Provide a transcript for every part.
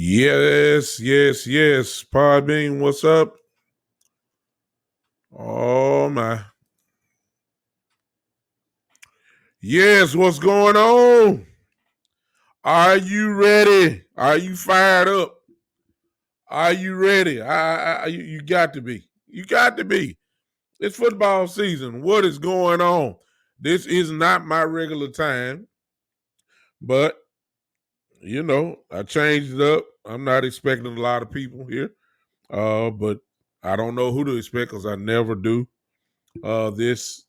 Yes. Podbean, what's up? Oh my. Yes, what's going on? Are you ready? Are you fired up? Are you ready? You got to be. You got to be. It's football season. What is going on? This is not my regular time, but I changed it up. I'm not expecting a lot of people here, but I don't know who to expect because I never do this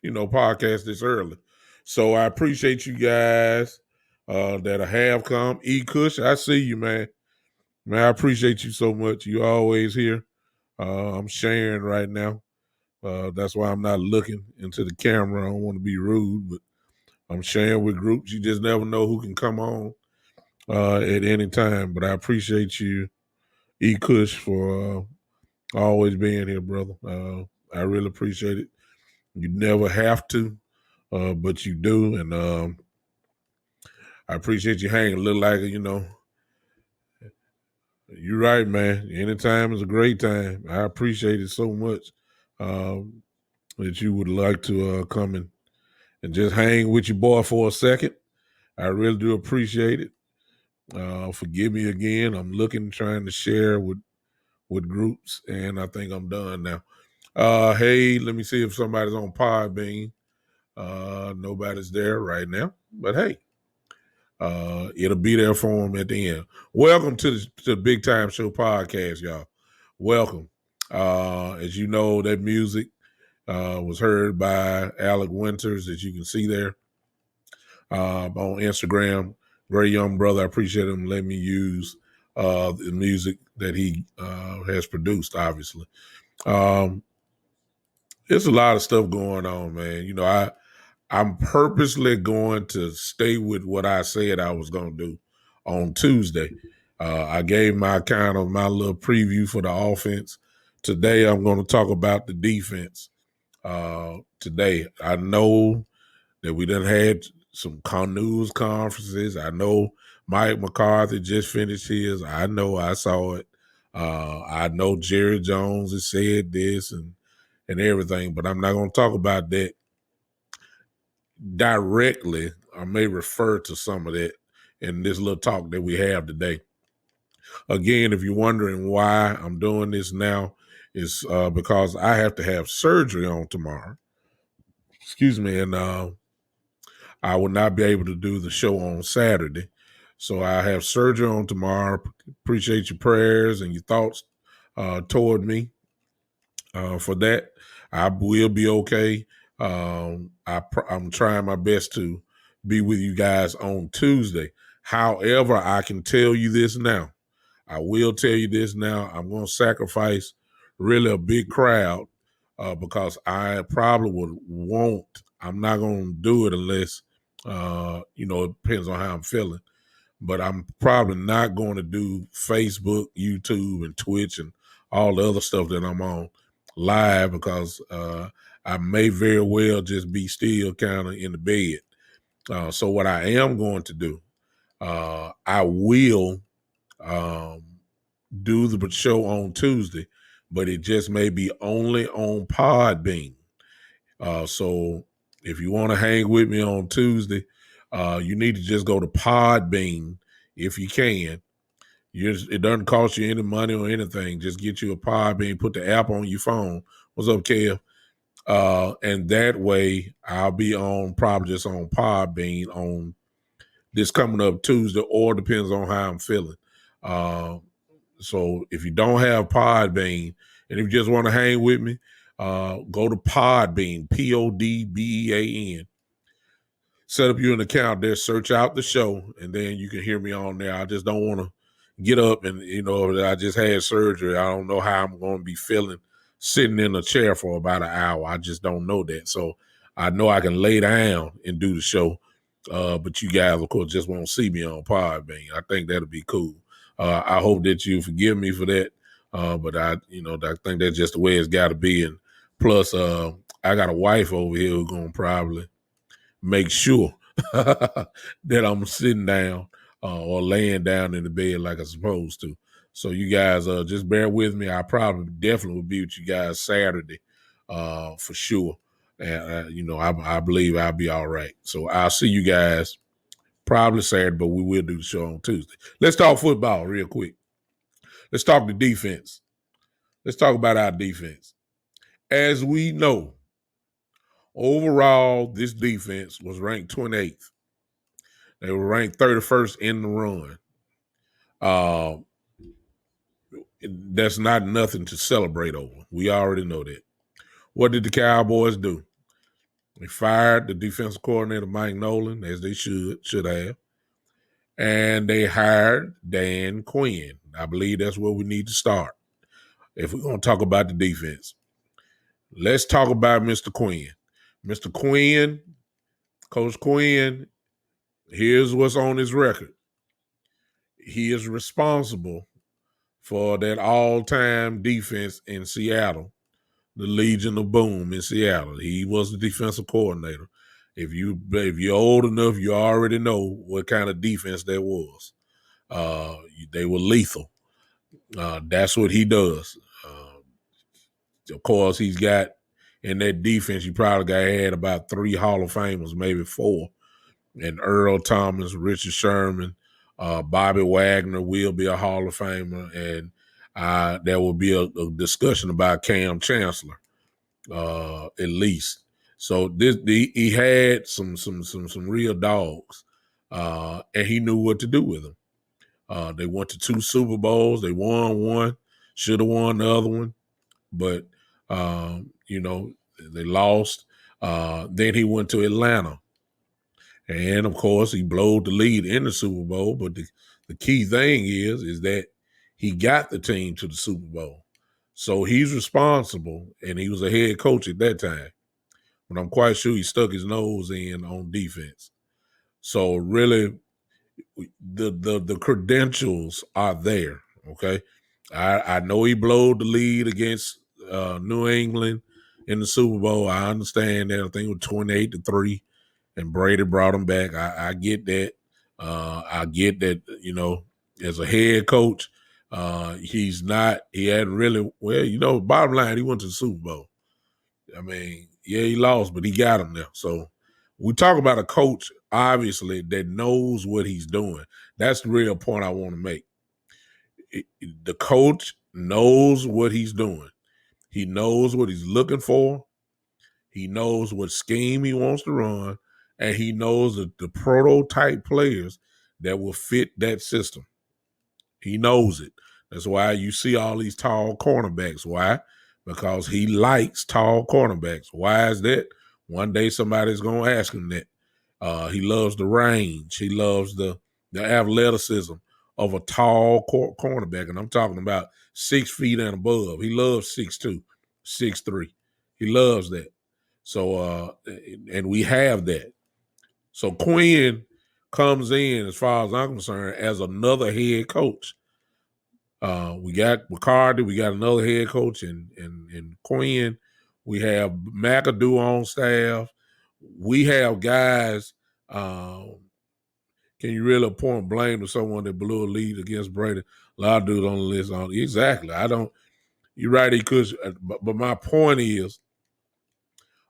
podcast this early. So I appreciate you guys that have come. E Kush, I see you, man. Man, I appreciate you so much. You always here. I'm sharing right now. That's why I'm not looking into the camera. I don't want to be rude, but I'm sharing with groups. You just never know who can come on at any time. But I appreciate you, E Kush, for always being here, brother. I really appreciate it. You never have to, but you do. And I appreciate you hanging. Look like, you're right, man. Anytime is a great time. I appreciate it so much that you would like to come and just hang with your boy for a second. I really do appreciate it. Forgive me again. I'm trying to share with groups, and I think I'm done now. Hey, let me see if somebody's on Podbean. Nobody's there right now, but hey. It'll be there for them at the end. Welcome to the Big Time Show podcast, y'all. Welcome. As you know, that music was heard by Alec Winters, as you can see there on Instagram. Great young brother. I appreciate him letting me use the music that he has produced, obviously. There's a lot of stuff going on, man. I'm purposely going to stay with what I said I was going to do on Tuesday. I gave my little preview for the offense. Today, I'm going to talk about the defense. Today, I know that we done had some news conferences. I know Mike McCarthy just finished his. I know I saw it. I know Jerry Jones has said this and everything, but I'm not going to talk about that directly. I may refer to some of that in this little talk that we have today. Again, if you're wondering why I'm doing this now, it's because I have to have surgery on tomorrow. Excuse me, and I will not be able to do the show on Saturday. So I have surgery on tomorrow. Appreciate your prayers and your thoughts toward me for that. I will be okay. I'm trying my best to be with you guys on Tuesday. However, I can tell you this now. I will tell you this now. I'm going to sacrifice really a big crowd because I probably won't. I'm not going to do it unless, it depends on how I'm feeling. But I'm probably not going to do Facebook, YouTube, and Twitch and all the other stuff that I'm on live because I may very well just be still kind of in the bed. So what I am going to do, I will do the show on Tuesday, but it just may be only on Podbean. So if you want to hang with me on Tuesday, you need to just go to Podbean if you can. It doesn't cost you any money or anything. Just get you a Podbean, put the app on your phone. What's up, Kev? And that way I'll be probably just on Podbean on this coming up Tuesday, or depends on how I'm feeling. So if you don't have Podbean, and if you just want to hang with me, go to Podbean, Podbean. Set up you an account there, search out the show, and then you can hear me on there. I just don't want to get up and, I just had surgery. I don't know how I'm going to be feeling sitting in a chair for about an hour. I just don't know that. So I know I can lay down and do the show. But you guys, of course, just won't see me on Podbean. I think that'll be cool. I hope that you forgive me for that. But I think that's just the way it's got to be. And plus, I got a wife over here who's going to probably make sure that I'm sitting down. or laying down in the bed like I'm supposed to. So you guys just bear with me. I probably definitely will be with you guys Saturday for sure. And, I believe I'll be all right. So I'll see you guys probably Saturday, but we will do the show on Tuesday. Let's talk football real quick. Let's talk the defense. Let's talk about our defense. As we know, overall, this defense was ranked 28th. They were ranked 31st in the run. Uh, that's not nothing to celebrate over. We already know that. What did the Cowboys do? They fired the defensive coordinator, Mike Nolan, as they should have. And they hired Dan Quinn. I believe that's where we need to start. If we're going to talk about the defense, let's talk about Mr. Quinn. Mr. Quinn, Coach Quinn, here's what's on his record. He is responsible for that all-time defense in Seattle, the Legion of Boom in Seattle. He was the defensive coordinator. If you're old enough, you already know what kind of defense that was. They were lethal. That's what he does. Of course, he's got in that defense, you probably had about 3 Hall of Famers, maybe 4. And Earl Thomas, Richard Sherman, Bobby Wagner will be a Hall of Famer. And there will be a discussion about Cam Chancellor, at least. So he had some real dogs, and he knew what to do with them. They went to 2 Super Bowls. They won one, should have won the other one. But, they lost. Then he went to Atlanta. And, of course, he blowed the lead in the Super Bowl. But the key thing is that he got the team to the Super Bowl. So he's responsible, and he was a head coach at that time. But I'm quite sure he stuck his nose in on defense. So really, the credentials are there, okay? I know he blowed the lead against New England in the Super Bowl. I understand that. I think it was 28-3, and Brady brought him back. I get that. I get that, as a head coach, he hadn't really, bottom line, he went to the Super Bowl. I mean, yeah, he lost, but he got him there. So we talk about a coach, obviously, that knows what he's doing. That's the real point I want to make. The coach knows what he's doing. He knows what he's looking for. He knows what scheme he wants to run, and he knows the prototype players that will fit that system. He knows it. That's why you see all these tall cornerbacks. Why? Because he likes tall cornerbacks. Why is that? One day somebody's going to ask him that. He loves the range. He loves the athleticism of a tall cornerback. And I'm talking about 6 feet and above. He loves 6'2", 6'3". He loves that. So, and we have that. So Quinn comes in, as far as I'm concerned, as another head coach. We got McCarthy, we got another head coach in Quinn. We have McAdoo on staff. We have guys. Can you really point blame to someone that blew a lead against Brady? A lot of dudes on the list. Exactly. I don't. You're right. He could. But my point is,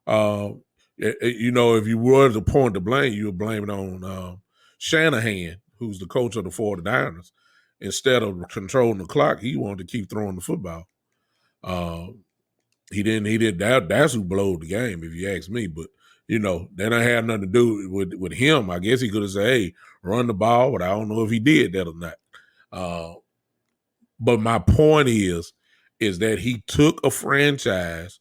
if you were to point the blame, you would blame it on Shanahan, who's the coach of the 49ers. Instead of controlling the clock, he wanted to keep throwing the football. He did that. That's who blowed the game, if you ask me. But that don't have nothing to do with him. I guess he could have said, "Hey, run the ball," but I don't know if he did that or not. But my point is that he took a franchise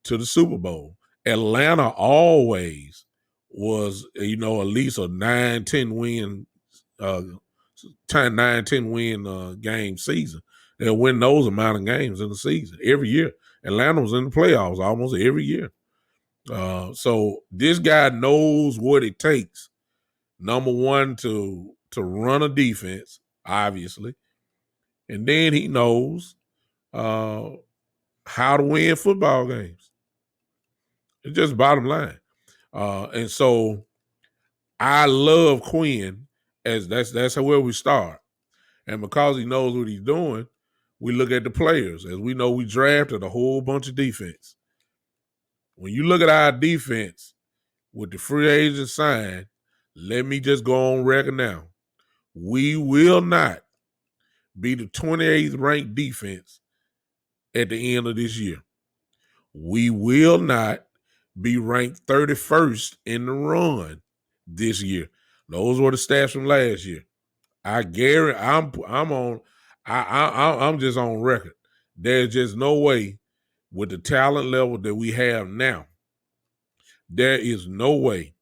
to the Super Bowl. Atlanta always was, at least a 9-10 win, 9-10 win game season. They'll win those amount of games in the season every year. Atlanta was in the playoffs almost every year. So this guy knows what it takes. Number one, to run a defense, obviously, and then he knows how to win football games. It's just bottom line. And so I love Quinn. As that's where we start. And because he knows what he's doing, we look at the players. As we know, we drafted a whole bunch of defense. When you look at our defense with the free agent signed, let me just go on record now. We will not be the 28th ranked defense at the end of this year. We will not be ranked 31st in the run this year. Those were the stats from last year. I guarantee I'm just on record. There's just no way with the talent level that we have now. There is no way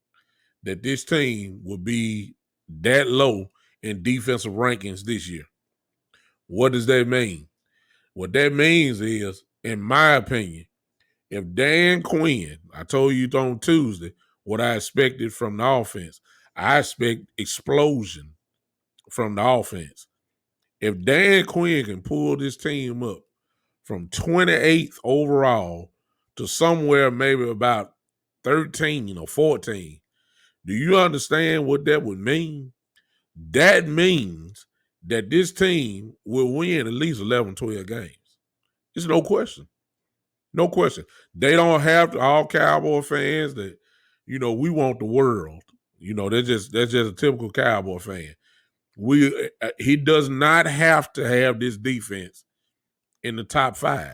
that this team will be that low in defensive rankings this year. What does that mean? What that means is, in my opinion, if Dan Quinn, I told you on Tuesday what I expected from the offense. I expect explosion from the offense. If Dan Quinn can pull this team up from 28th overall to somewhere maybe about 13 or 14, do you understand what that would mean? That means that this team will win at least 11, 12 games. It's no question. No question. They don't have to, all Cowboy fans that, we want the world. That's just a typical Cowboy fan. He does not have to have this defense in the top 5.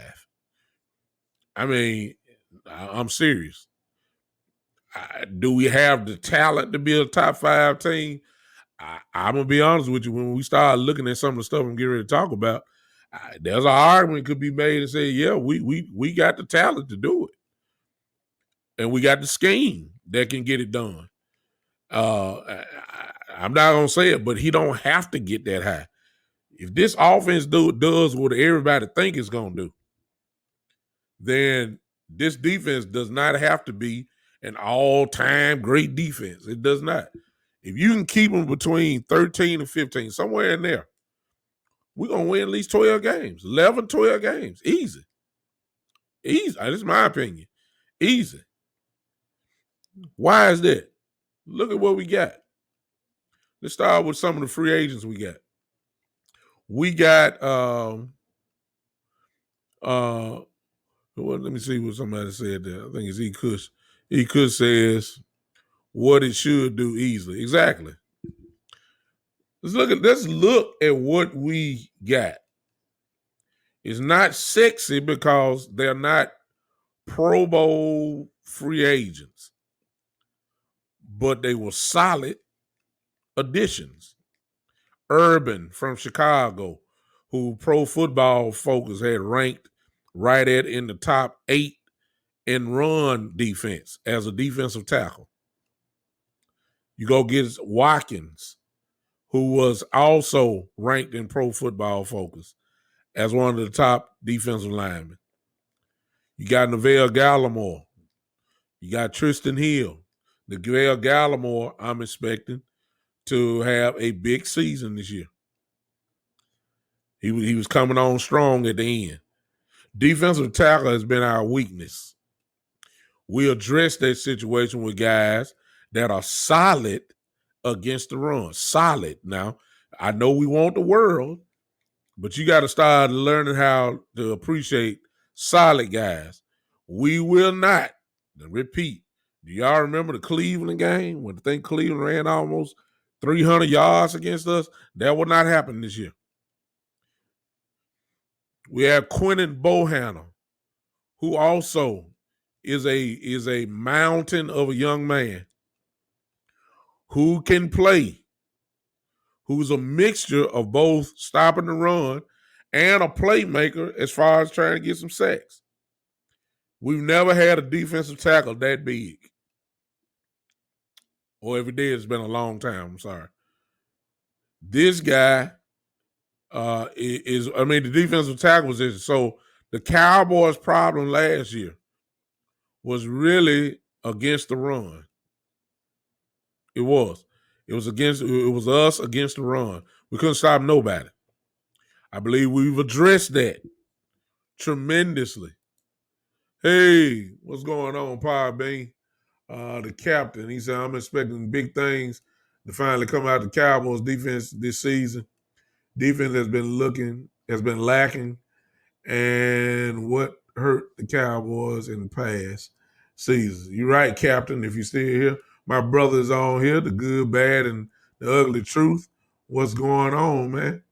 I mean, I'm serious. Do we have the talent to be a top 5 team? I'm gonna be honest with you. When we start looking at some of the stuff I'm getting ready to talk about, there's an argument could be made and say, yeah, we got the talent to do it, and we got the scheme that can get it done. I'm not gonna say it, but he don't have to get that high. If this offense does what everybody think it's gonna do, then this defense does not have to be an all-time great defense. It does not. If you can keep them between 13 and 15, somewhere in there, we're going to win at least 12 games, 11, 12 games. Easy. Easy. That's my opinion. Easy. Why is that? Look at what we got. Let's start with some of the free agents we got. We got, let me see what somebody said there. I think it's E. Kush. E. Kush says, what it should do easily. Exactly. Let's look at what we got. It's not sexy because they're not Pro Bowl free agents, but they were solid additions. Urban from Chicago, who Pro Football Focus had ranked right in the top 8 in run defense as a defensive tackle. You go get Watkins, who was also ranked in Pro Football Focus as one of the top defensive linemen. You got Neville Gallimore. You got Tristan Hill. Neville Gallimore, I'm expecting to have a big season this year. He was coming on strong at the end. Defensive tackle has been our weakness. We address that situation with guys that are solid against the run. Solid. Now, I know we want the world, but you got to start learning how to appreciate solid guys. We will not, repeat, do y'all remember the Cleveland game when I think Cleveland ran almost 300 yards against us? That will not happen this year. We have Quentin Bohanna, who also is a mountain of a young man who can play, who's a mixture of both stopping the run and a playmaker as far as trying to get some sacks. We've never had a defensive tackle that big. Or if it did, it's been a long time. I'm sorry. This guy the defensive tackle position. So the Cowboys' problem last year was really against the run. It was. It was us against the run. We couldn't stop nobody. I believe we've addressed that tremendously. Hey, what's going on, Pa Bean? The captain. He said, I'm expecting big things to finally come out the Cowboys defense this season. Defense has been lacking, and what hurt the Cowboys in the past seasons. You're right, Captain. If you're still here, my brother's on here. The good, bad, and the ugly truth. What's going on, man?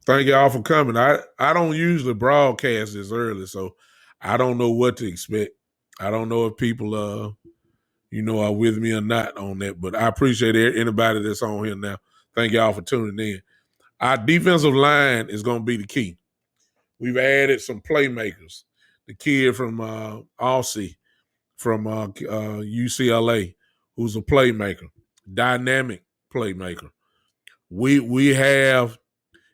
Thank y'all for coming. I don't usually broadcast this early, so I don't know what to expect. I don't know if people are with me or not on that, but I appreciate anybody that's on here now. Thank y'all for tuning in. Our defensive line is going to be the key. We've added some playmakers. The kid from Aussie from UCLA, who's a playmaker, dynamic playmaker. We have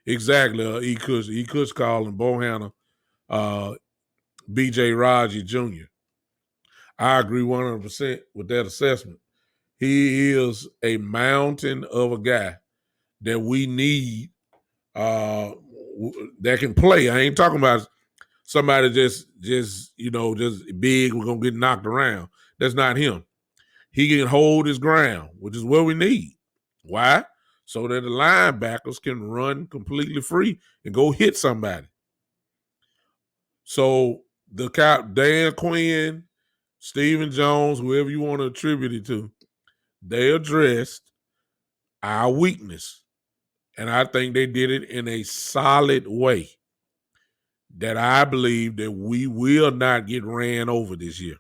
exactly E. Kush calling Bohanna, B.J. Raji Jr. I agree 100% with that assessment. He is a mountain of a guy that we need that can play. I ain't talking about somebody just big, we're gonna get knocked around. That's not him. He can hold his ground, which is what we need. Why? So that the linebackers can run completely free and go hit somebody. So Dan Quinn, Stephen Jones, whoever you want to attribute it to, they addressed our weakness. And I think they did it in a solid way that I believe that we will not get ran over this year.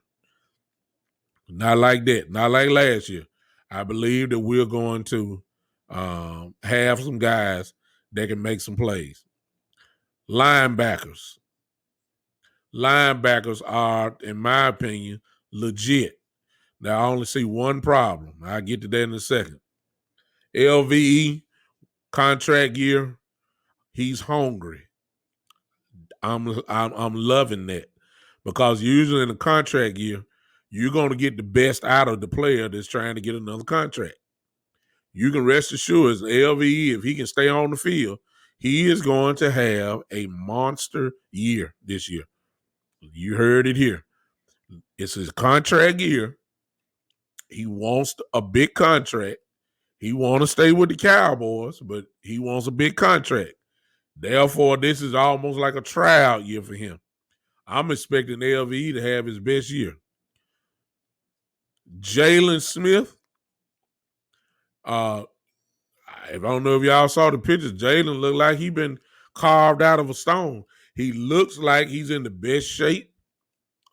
Not like that. Not like last year. I believe that we're going to have some guys that can make some plays. Linebackers. Linebackers are, in my opinion, legit. Now, I only see one problem. I'll get to that in a second. LVE, contract year, he's hungry. I'm loving that because usually in a contract year, you're going to get the best out of the player that's trying to get another contract. You can rest assured, as LVE, if he can stay on the field, he is going to have a monster year this year. You heard it here. It's his contract year. He wants a big contract. He wants to stay with the Cowboys, but he wants a big contract. Therefore, this is almost like a tryout year for him. I'm expecting LVE to have his best year. Jalen Smith, if I don't know if y'all saw the pictures, Jalen looked like he been carved out of a stone. He looks like he's in the best shape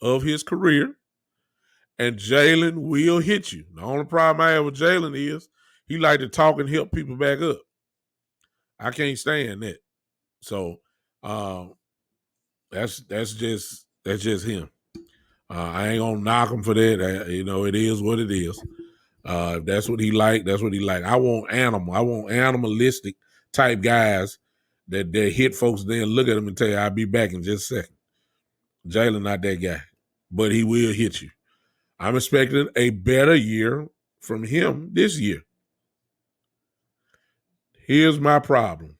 of his career, and Jalen will hit you. The only problem I have with Jalen is he like to talk and help people back up. I can't stand that. So that's just him. I ain't gonna knock him for that. It is what it is. If that's what he like, that's what he like. I want animalistic type guys that hit folks, then look at them and tell you, I'll be back in just a second. Jalen not that guy, but he will hit you. I'm expecting a better year from him this year. Here's my problem.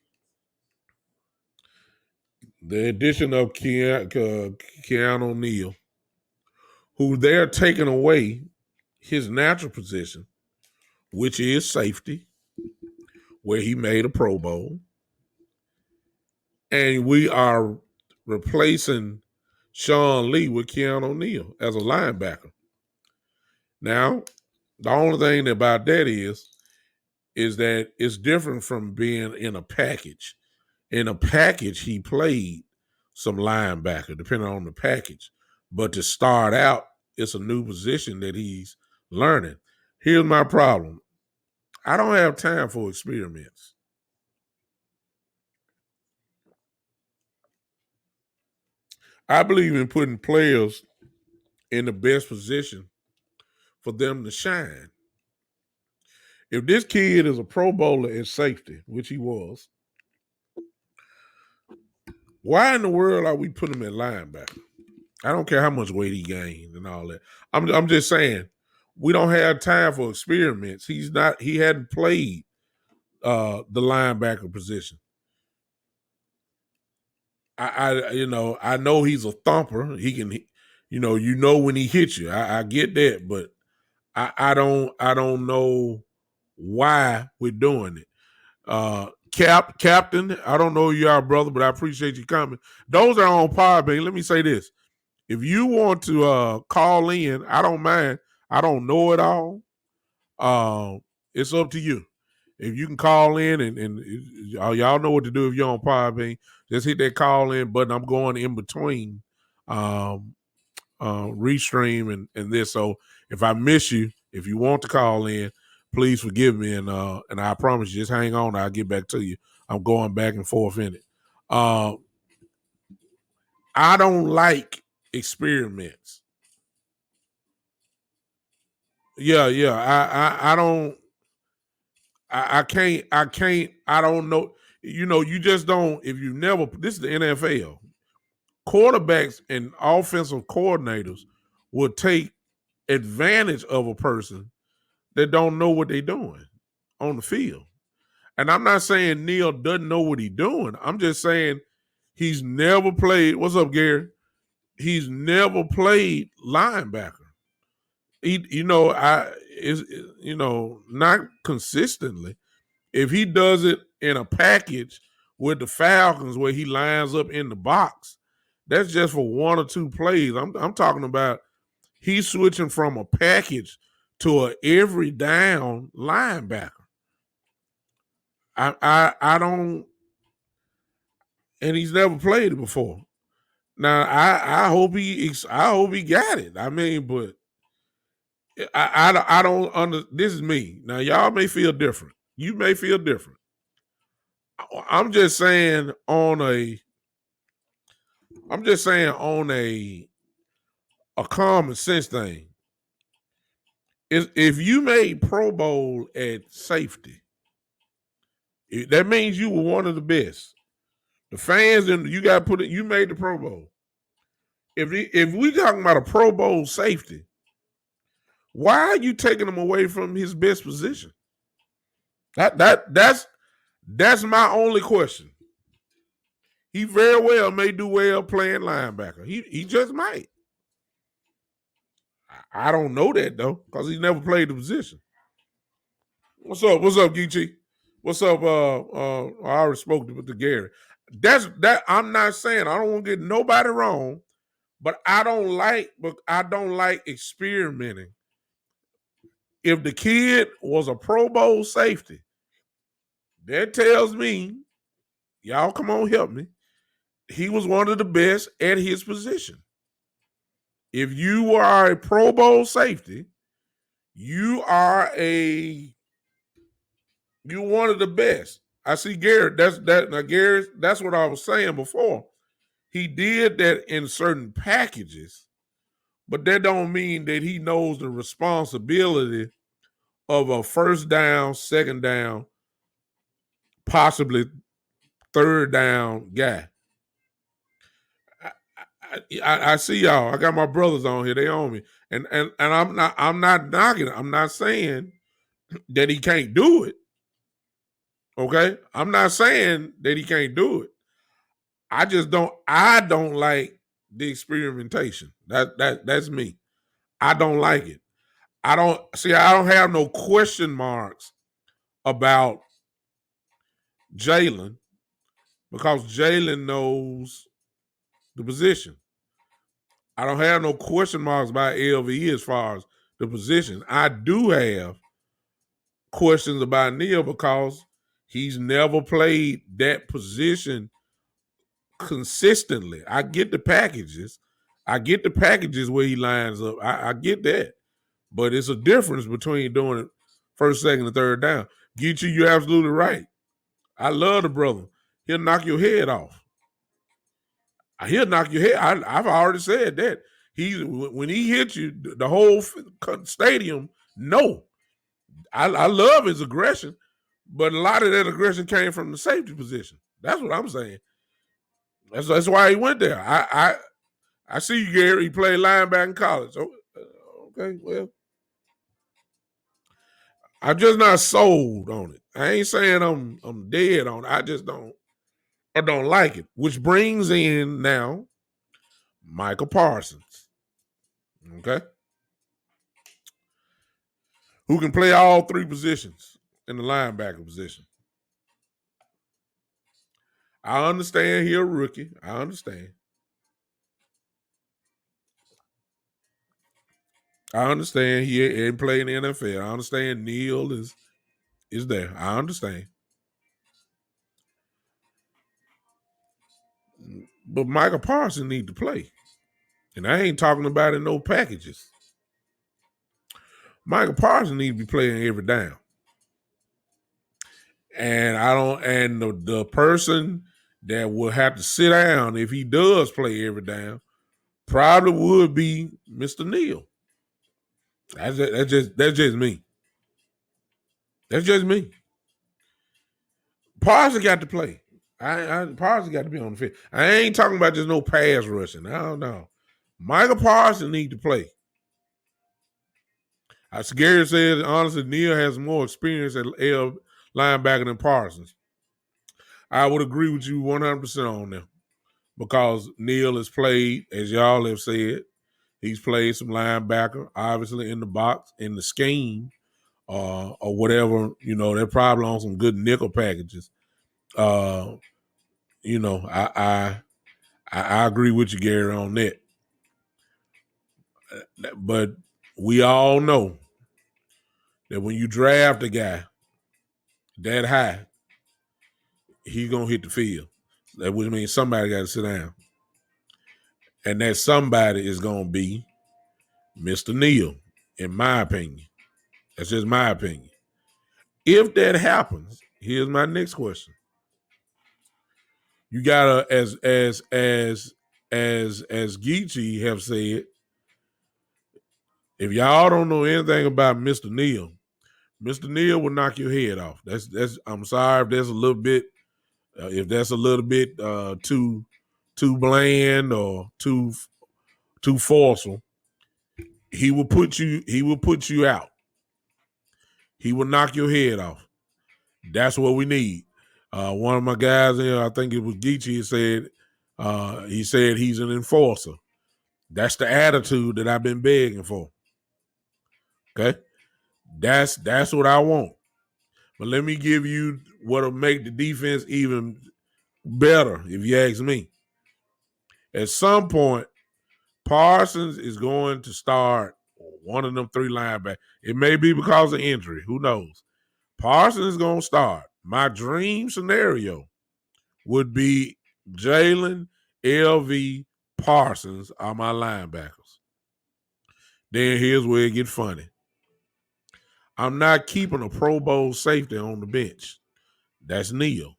The addition of Keanu Neal, who they're taking away his natural position, which is safety, where he made a Pro Bowl. And we are replacing Sean Lee with Keanu Neal as a linebacker. Now, the only thing about that is that it's different from being in a package. In a package, he played some linebacker, depending on the package. But to start out, it's a new position that he's learning. Here's my problem. I don't have time for experiments. I believe in putting players in the best position for them to shine. If this kid is a Pro Bowler at safety, which he was, why in the world are we putting him at linebacker? I don't care how much weight he gained and all that. I'm just saying, we don't have time for experiments. He hadn't played the linebacker position. I know he's a thumper. He can, when he hits you. I get that, but I don't know why we're doing it. Captain, I don't know who you are, brother, but I appreciate you coming. Those are on Podbean. Let me say this. If you want to call in, I don't mind. I don't know it all. It's up to you. If you can call in and y'all know what to do if you're on Podbean, just hit that call in button. I'm going in between restream and this. So if I miss you, if you want to call in, please forgive me, and I promise you, just hang on. I'll get back to you. I'm going back and forth in it. I don't like experiments. Yeah. I don't. I can't. I don't know. You just don't. If you never. This is the NFL. Quarterbacks and offensive coordinators will take advantage of a person that don't know what they're doing on the field. And I'm not saying Neil doesn't know what he's doing. I'm just saying he's never played. What's up, Gary? He's never played linebacker. Not consistently. If he does it in a package with the Falcons where he lines up in the box, that's just for one or two plays. I'm talking about he's switching from a package to a every down linebacker. I don't, and he's never played it before. Now I hope he got it. I mean, but I don't under. This is me. Now y'all may feel different. You may feel different. I'm just saying on a. I'm just saying on a common sense thing. If you made Pro Bowl at safety, that means you were one of the best. The fans and you got to put it. You made the Pro Bowl. If we talking about a Pro Bowl safety, why are you taking him away from his best position? That's my only question. He very well may do well playing linebacker. He just might. I don't know that though because he never played the position. What's up? What's up, Geechee? What's up? I already spoke to Gary. That's that. I'm not saying I don't want to get nobody wrong, but I don't like experimenting. If the kid was a Pro Bowl safety, that tells me, y'all come on help me. He was one of the best at his position. If you are a Pro Bowl safety, you're one of the best. I see Garrett. Garrett. That's what I was saying before. He did that in certain packages, but that don't mean that he knows the responsibility of a first down, second down, possibly third down guy. I see y'all. I got my brothers on here. They own me, and I'm not knocking it. I'm not saying that he can't do it. Okay, I'm not saying that he can't do it. I don't like the experimentation. That's me. I don't like it. I don't have no question marks about Jalen because Jalen knows the position. I don't have no question marks about LVE as far as the position. I do have questions about Neil because he's never played that position consistently. I get the packages. I get the packages where he lines up. I get that. But it's a difference between doing it first, second, and third down. Get you, you're absolutely right. I love the brother. He'll knock your head off. He'll knock your head. I've already said that. When he hits you, the whole stadium, no. I love his aggression, but a lot of that aggression came from the safety position. That's what I'm saying. That's why he went there. I see you, Gary. He played linebacker in college. Okay, well, I'm just not sold on it. I ain't saying I'm dead on it. I don't like it. Which brings in now Michael Parsons. Okay. Who can play all three positions. in the linebacker position. I understand he a rookie. I understand. I understand he ain't playing in the NFL. I understand Neal is there. I understand. But Michael Parsons need to play. And I ain't talking about in no packages. Michael Parsons need to be playing every down. And I don't and the person that will have to sit down if he does play every down probably would be Mr. Neal. That's just me. That's just me. Parsons got to play. Parsons got to be on the field. I ain't talking about just no pass rushing. I don't know. Michael Parsons need to play. As Gary said, honestly, Neal has more experience at L linebacker than Parsons. I would agree with you 100% on that because Neal has played, as y'all have said, he's played some linebacker, obviously in the box, in the scheme, or whatever. They're probably on some good nickel packages. I agree with you, Gary, on that. But we all know that when you draft a guy that high, he's gonna hit the field. That would mean somebody got to sit down, and that somebody is gonna be Mr. Neal, in my opinion. That's just my opinion. If that happens, here's my next question. You gotta, as Geechee have said, if y'all don't know anything about Mr. Neal will knock your head off. That's I'm sorry if that's a little bit too bland or too forceful. He will put you out. He will knock your head off. That's what we need. One of my guys, I think it was Geechee, he said he's an enforcer. That's the attitude that I've been begging for. Okay? That's what I want. But let me give you what'll make the defense even better, if you ask me. At some point, Parsons is going to start one of them three linebackers. It may be because of injury. Who knows? Parsons is going to start. My dream scenario would be Jalen, LV, Parsons are my linebackers. Then here's where it gets funny. I'm not keeping a Pro Bowl safety on the bench. That's Neal.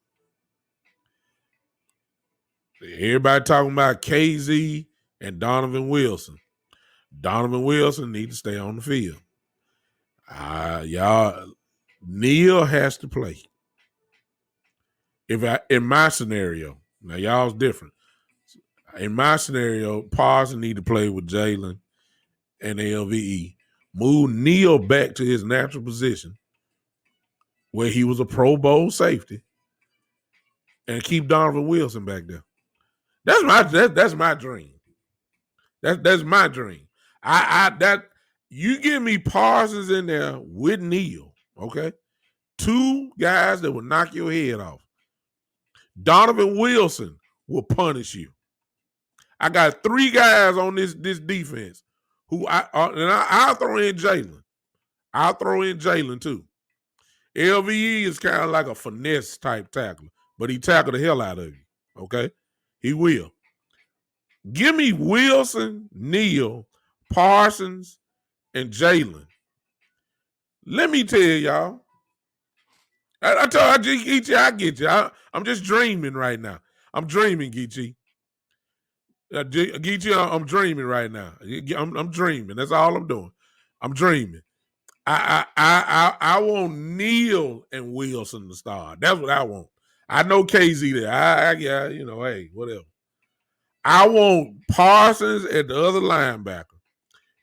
Everybody talking about KZ and Donovan Wilson. Donovan Wilson need to stay on the field. Y'all, Neal has to play. In my scenario, now y'all's different. In my scenario, Parsons need to play with Jalen and LVE. Move Neal back to his natural position where he was a Pro Bowl safety, and keep Donovan Wilson back there. That's my dream. That's my dream. You give me Parsons in there with Neal, okay? Two guys that will knock your head off. Donovan Wilson will punish you. I got three guys on this defense who I'll throw in Jalen. I'll throw in Jalen too. LVE is kind of like a finesse type tackler, but he tackled the hell out of you. Okay, he will. Give me Wilson, Neal, Parsons, and Jalen. Let me tell y'all. I told you, Geechee, I get you. I'm just dreaming right now. I'm dreaming, Geechee. Geechee, I'm dreaming right now. I'm dreaming. That's all I'm doing. I'm dreaming. I want Neal and Wilson to start. That's what I want. I know KZ there. Hey, whatever. I want Parsons at the other linebacker,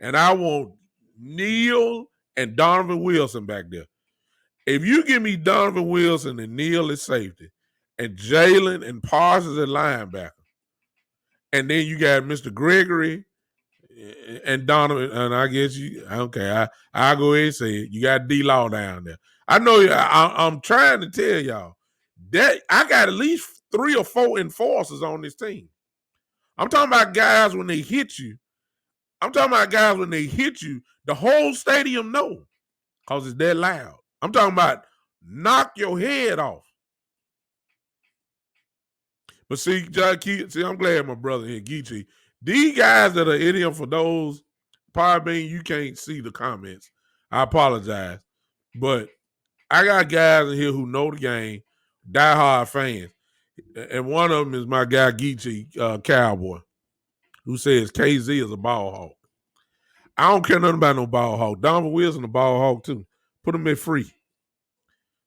and I want Neal and Donovan Wilson back there. If you give me Donovan Wilson and Neal at safety, and Jalen and Parsons at linebacker, and then you got Mr. Gregory, And Donovan, and I guess you okay. I'll go ahead and say it. You got D Law down there. I know. I'm trying to tell y'all that I got at least 3 or 4 enforcers on this team. I'm talking about guys when they hit you. I'm talking about guys when they hit you, the whole stadium know because it's that loud. I'm talking about knock your head off. But see, I'm glad my brother here, Geechee. These guys that are in here for those, probably you can't see the comments. I apologize. But I got guys in here who know the game, diehard fans. And one of them is my guy, Geechee, Cowboy, who says KZ is a ball hawk. I don't care nothing about no ball hawk. Donovan Wilson a ball hawk too. Put him at free.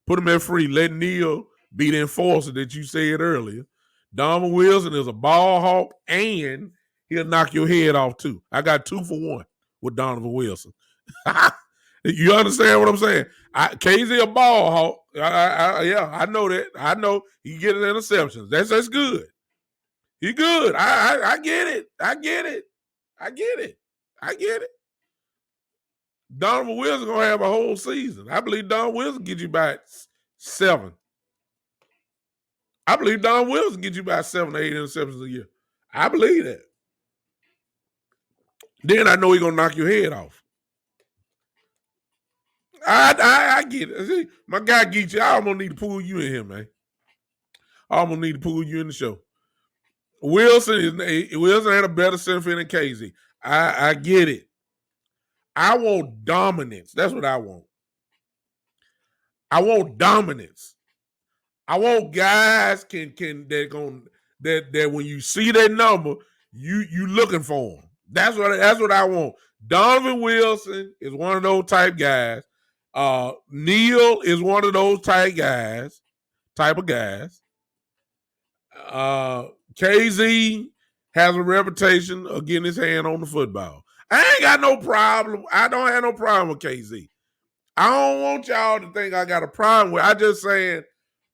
Put him at free. Let Neal be the enforcer that you said earlier. Donovan Wilson is a ball hawk and he'll knock your head off too. I got 2 for 1 with Donovan Wilson. You understand what I'm saying? KZ a ball hawk. Yeah, I know that. I know he getting interceptions. That's good. He good. I get it. I get it. I get it. I get it. Donovan Wilson gonna have a whole season. I believe Donovan Wilson get you about 7. I believe Donovan Wilson get you about 7 or 8 interceptions a year. I believe that. Then I know he's gonna knock your head off. I get it. See, my guy Geechee, I almost need to pull you in here, man. I almost need to pull you in the show. Wilson had a better center field than KZ. I get it. I want dominance. That's what I want. I want dominance. I want guys that when you see that number, you looking for them. That's what I want. Donovan Wilson is one of those type guys. Neal is one of those type of guys. KZ has a reputation of getting his hand on the football. I ain't got no problem. I don't have no problem with KZ. I don't want y'all to think I got a problem with. I just saying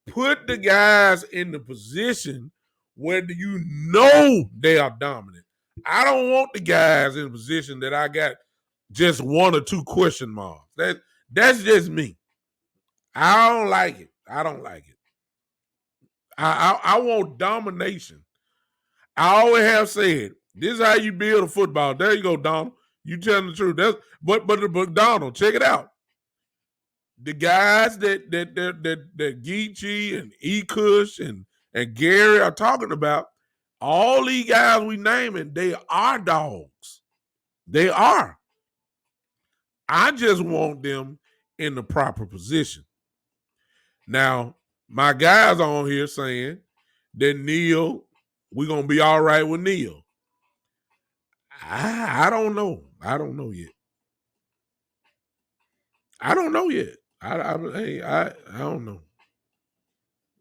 put the guys in the position where you know they are dominant. I don't want the guys in a position that I got just 1 or 2 question marks. That's just me. I don't like it. I don't like it. I want domination. I always have said, this is how you build a football. There you go, Donald. You telling the truth. But Donald, check it out. The guys that Geechee and E-Kush and Gary are talking about, all these guys we naming, they are dogs. They are. I just want them in the proper position. Now, my guys on here saying that Neal, we're going to be all right with Neal. I don't know. I don't know yet. I don't know yet. I don't know.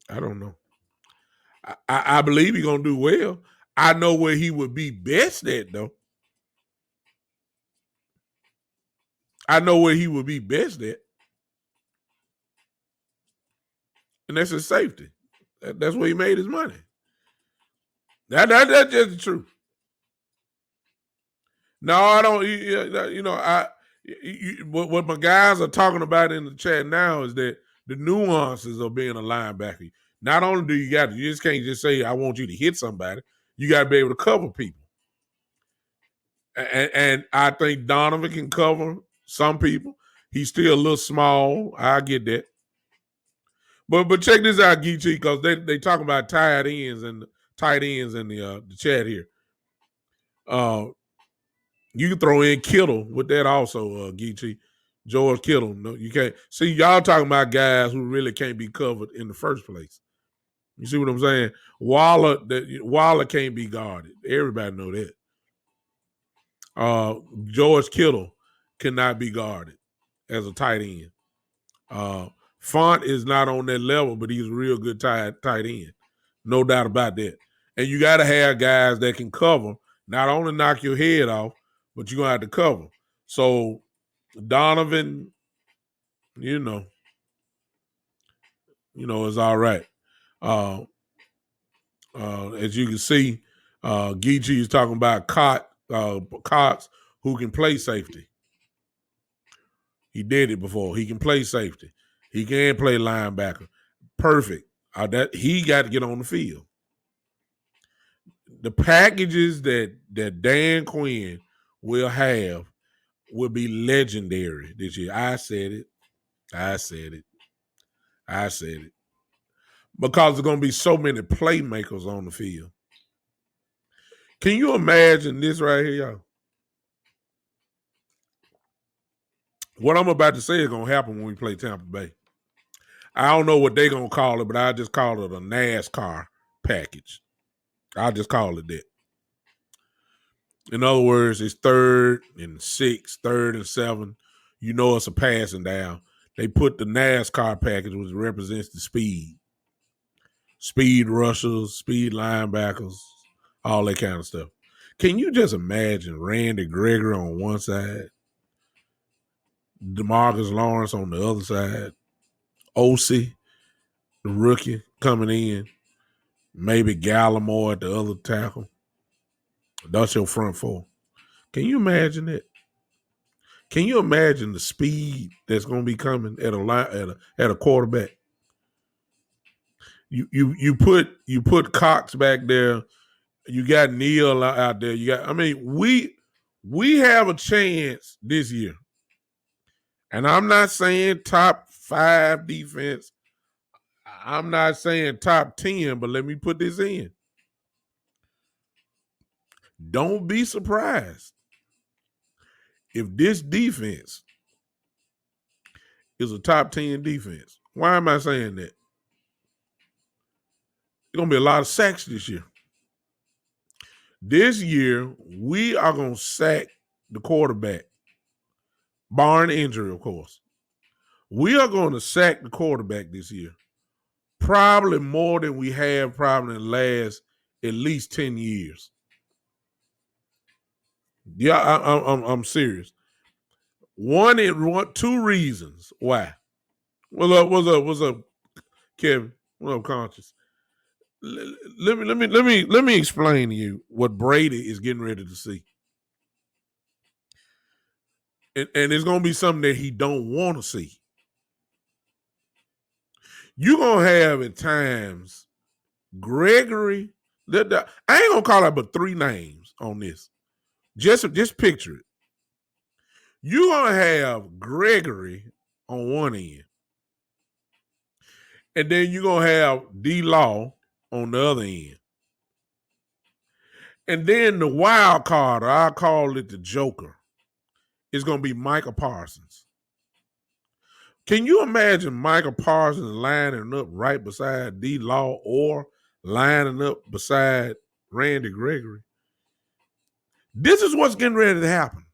I don't know. I believe he's going to do well. I know where he would be best at, though. I know where he would be best at. And that's his safety. That's where he made his money. That's just the truth. No, I don't. What my guys are talking about in the chat now is that the nuances of being a linebacker. Not only do you just can't just say, I want you to hit somebody. You got to be able to cover people. And I think Donovan can cover some people. He's still a little small. I get that. But check this out, Geechee, because they talking about tight ends in the chat here. You can throw in Kittle with that also, Geechee. George Kittle. No, you can't. See, y'all talking about guys who really can't be covered in the first place. You see what I'm saying? Waller can't be guarded. Everybody know that. George Kittle cannot be guarded as a tight end. Font is not on that level, but he's a real good tight end. No doubt about that. And you got to have guys that can cover, not only knock your head off, but you're going to have to cover. So Donovan, is all right. As you can see, Geechee is talking about Cott Cox, who can play safety. He did it before. He can play safety. He can play linebacker. Perfect. That he got to get on the field. The packages that Dan Quinn will have will be legendary this year. I said it. I said it. I said it. Because there's going to be so many playmakers on the field. Can you imagine this right here, y'all? What I'm about to say is going to happen when we play Tampa Bay. I don't know what they're going to call it, but I just call it a NASCAR package. I'll just call it that. In other words, it's 3rd and 6, 3rd and 7. You know it's a passing down. They put the NASCAR package, which represents the speed. Speed rushers, speed linebackers, all that kind of stuff. Can you just imagine Randy Gregory on one side, DeMarcus Lawrence on the other side, OC, the rookie, coming in, maybe Gallimore at the other tackle? That's your front four. Can you imagine that? Can you imagine the speed that's going to be coming at a quarterback? You put Cox back there. You got Neal out there. We have a chance this year. And I'm not saying top 5 defense. I'm not saying top 10, but let me put this in. Don't be surprised if this defense is a top 10 defense. Why am I saying that? There's going to be a lot of sacks this year. This year, we are going to sack the quarterback, barring injury, of course. We are going to sack the quarterback this year, probably more than we have probably in the last at least 10 years. Yeah, I'm serious. Two reasons why. What's up, Kevin? What up, Conscious? Let me explain to you what Brady is getting ready to see. And it's going to be something that he don't want to see. You're going to have at times Gregory. I ain't going to call out but 3 names on this. Just picture it. You're going to have Gregory on one end. And then you're going to have D-Law on the other end. And then the wild card, or I call it the Joker, is going to be Micah Parsons. Can you imagine Micah Parsons lining up right beside D-Law or lining up beside Randy Gregory? This is what's getting ready to happen.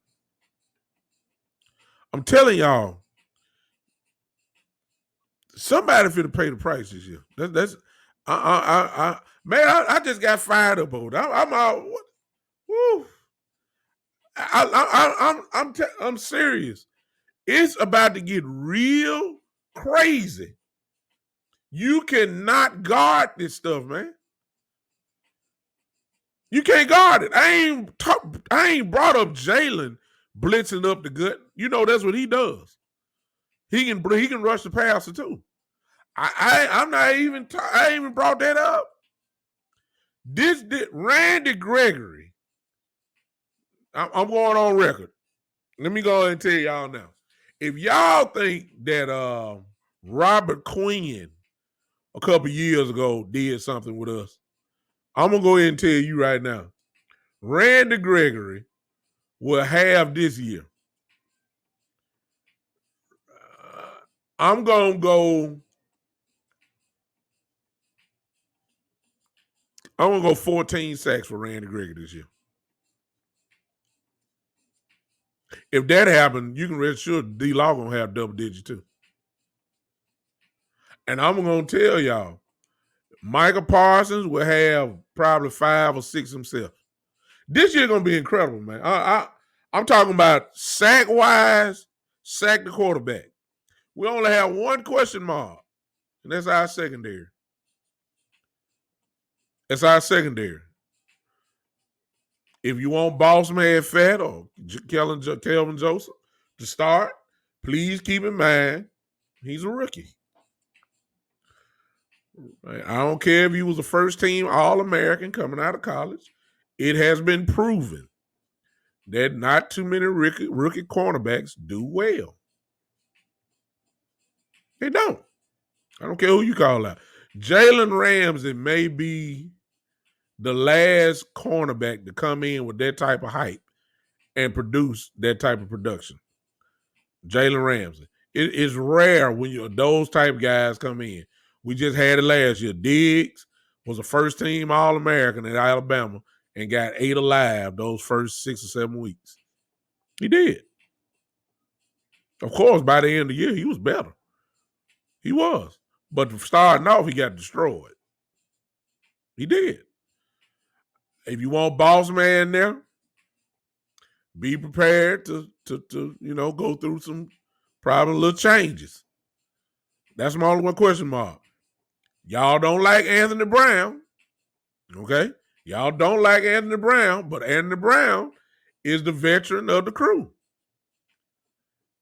I'm telling y'all, somebody finna pay the price this year. I just got fired up over that. I'm out. Woo. I'm serious. It's about to get real crazy. You cannot guard this stuff, man. You can't guard it. I ain't brought up Jalen blitzing up the gut. You know that's what he does. He can rush the passer too. I ain't even brought that up. This Randy Gregory. I'm going on record. Let me go ahead and tell y'all now. If y'all think that Robert Quinn a couple years ago did something with us, I'm gonna go ahead and tell you right now. Randy Gregory will have this year. I'm gonna go 14 sacks for Randy Gregory this year. If that happened, you can rest sure D-Law gonna have double digits too. And I'm gonna tell y'all, Micah Parsons will have probably 5 or 6 himself. This year gonna be incredible, man. I'm talking about sack-wise, sack the quarterback. We only have one question mark, and that's our secondary. It's our secondary. If you want Boss Man Fat or Kelvin Joseph to start, please keep in mind he's a rookie. I don't care if he was a first team All-American coming out of college. It has been proven that not too many rookie cornerbacks do well. They don't. I don't care who you call out. Jalen Ramsey may be the last cornerback to come in with that type of hype and produce that type of production. Jalen Ramsey. It is rare when those type guys come in. We just had it last year. Diggs was a first team All-American at Alabama and got 8 alive those first 6 or 7 weeks. He did. Of course, by the end of the year, he was better. He was. But starting off, he got destroyed. He did. If you want Boss Man there, be prepared to go through some probably little changes. That's my only one question mark. Y'all don't like Anthony Brown, okay? Y'all don't like Anthony Brown, but Anthony Brown is the veteran of the crew.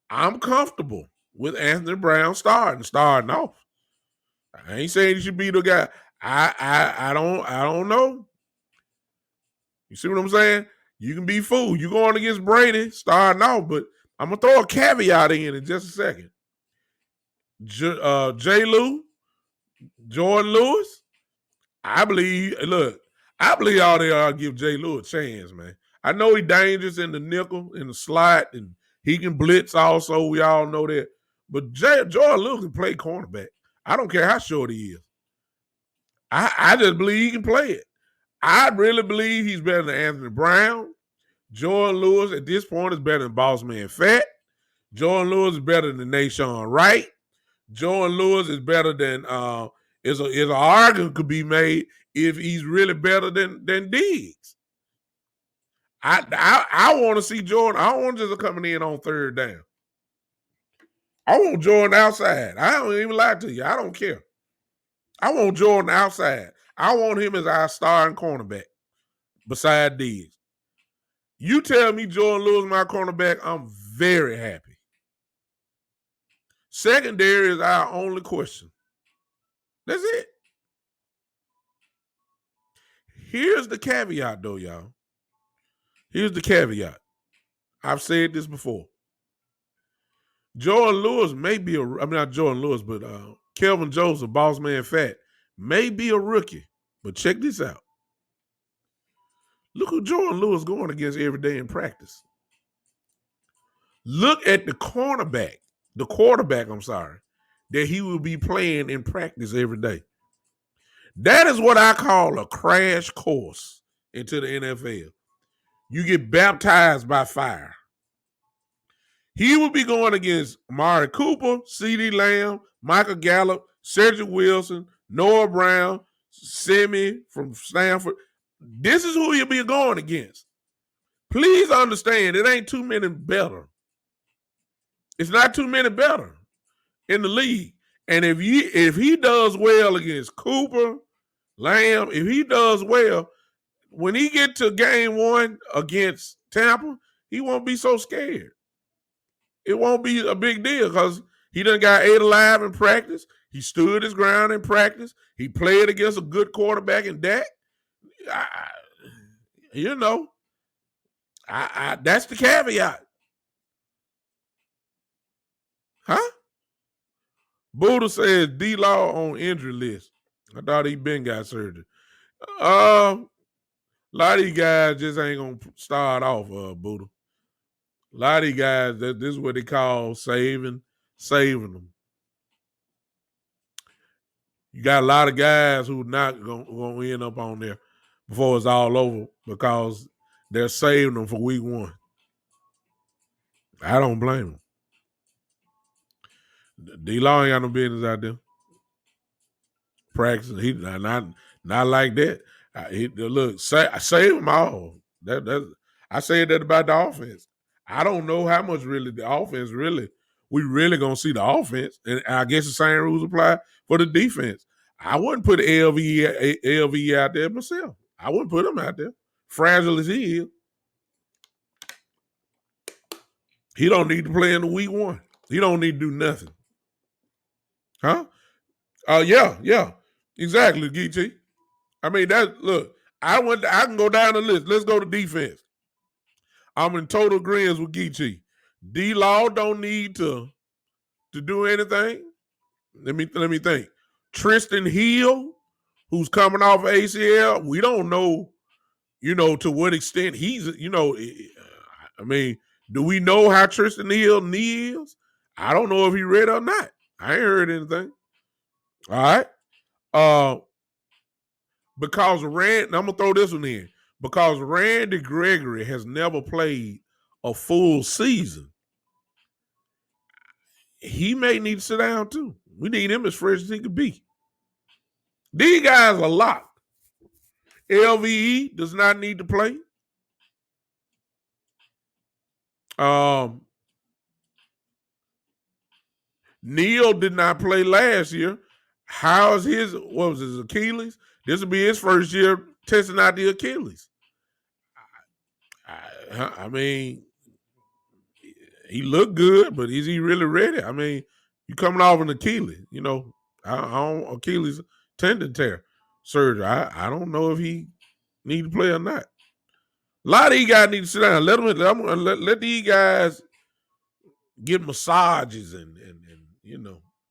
I'm comfortable with Anthony Brown starting off. I ain't saying he should be the guy. I don't know. You see what I'm saying? You can be fooled. You going against Brady starting off, but I'm gonna throw a caveat in just a second. Jordan Lewis. I believe all they are give J. Lewis a chance, man. I know he's dangerous in the nickel, in the slot, and he can blitz also. We all know that. But Jordan Lewis can play cornerback. I don't care how short he is. I just believe he can play it. I really believe he's better than Anthony Brown. Jordan Lewis at this point is better than Boss Man Fat. Jordan Lewis is better than Nashawn Wright. Jordan Lewis is better than is an argument could be made if he's really better than Diggs. I want to see Jordan. I don't want just coming in on third down. I want Jordan outside. I don't even lie to you. I don't care. I want Jordan outside. I want him as our starting cornerback beside Diggs. You tell me Jordan Lewis my cornerback, I'm very happy. Secondary is our only question. That's it. Here's the caveat, though, y'all. Here's the caveat. I've said this before. Jordan Lewis may be not Jordan Lewis, but Kelvin Joseph, Boss Man Fat, may be a rookie. But check this out. Look who Jordan Lewis going against every day in practice. Look at the quarterback, that he will be playing in practice every day. That is what I call a crash course into the NFL. You get baptized by fire. He will be going against Amari Cooper, CeeDee Lamb, Michael Gallup, Cedric Wilson, Noah Brown, Simi from Stanford. This is who he'll be going against. Please understand, it ain't too many better. It's not too many better in the league. And if he does well against Cooper, Lamb, if he does well, when he get to game 1 against Tampa, he won't be so scared. It won't be a big deal because he done got 8 alive in practice. He stood his ground in practice. He played against a good quarterback in Dak. That's the caveat. Huh? Buddha says D-Law on injury list. I thought he been got surgery. A lot of these guys just ain't going to start off, Buddha. A lot of these guys, this is what they call saving them. You got a lot of guys who not going to end up on there before it's all over because they're saving them for week 1. I don't blame them. D-Law ain't got no business out there practicing. He not like that. Save them all. I said that about the offense. I don't know how much really the offense we really gonna see the offense, and I guess the same rules apply for the defense. I wouldn't put LV out there myself. I wouldn't put him out there fragile as he is, he don't need to play in the week one. He don't need to do nothing. Huh? Yeah. Exactly, GT. I mean, look, I can go down the list. Let's go to defense. I'm in total agreement with Geechee. D-Law don't need to do anything. Let me think. Tristan Hill, who's coming off ACL, we don't know, to what extent he's, I mean, do we know how Tristan Hill knee is? I don't know if he ready or not. I ain't heard anything. All right. Because I'm gonna throw this one in. Because Randy Gregory has never played a full season, he may need to sit down too. We need him as fresh as he could be. These guys are locked. LVE does not need to play. Neal did not play last year. How's what was his Achilles? This will be his first year testing out the Achilles. I mean, he looked good, but is he really ready? I mean, you coming off an Achilles, Achilles tendon tear surgery. I don't know if he need to play or not. A lot of these guys need to sit down. Let these guys get massages and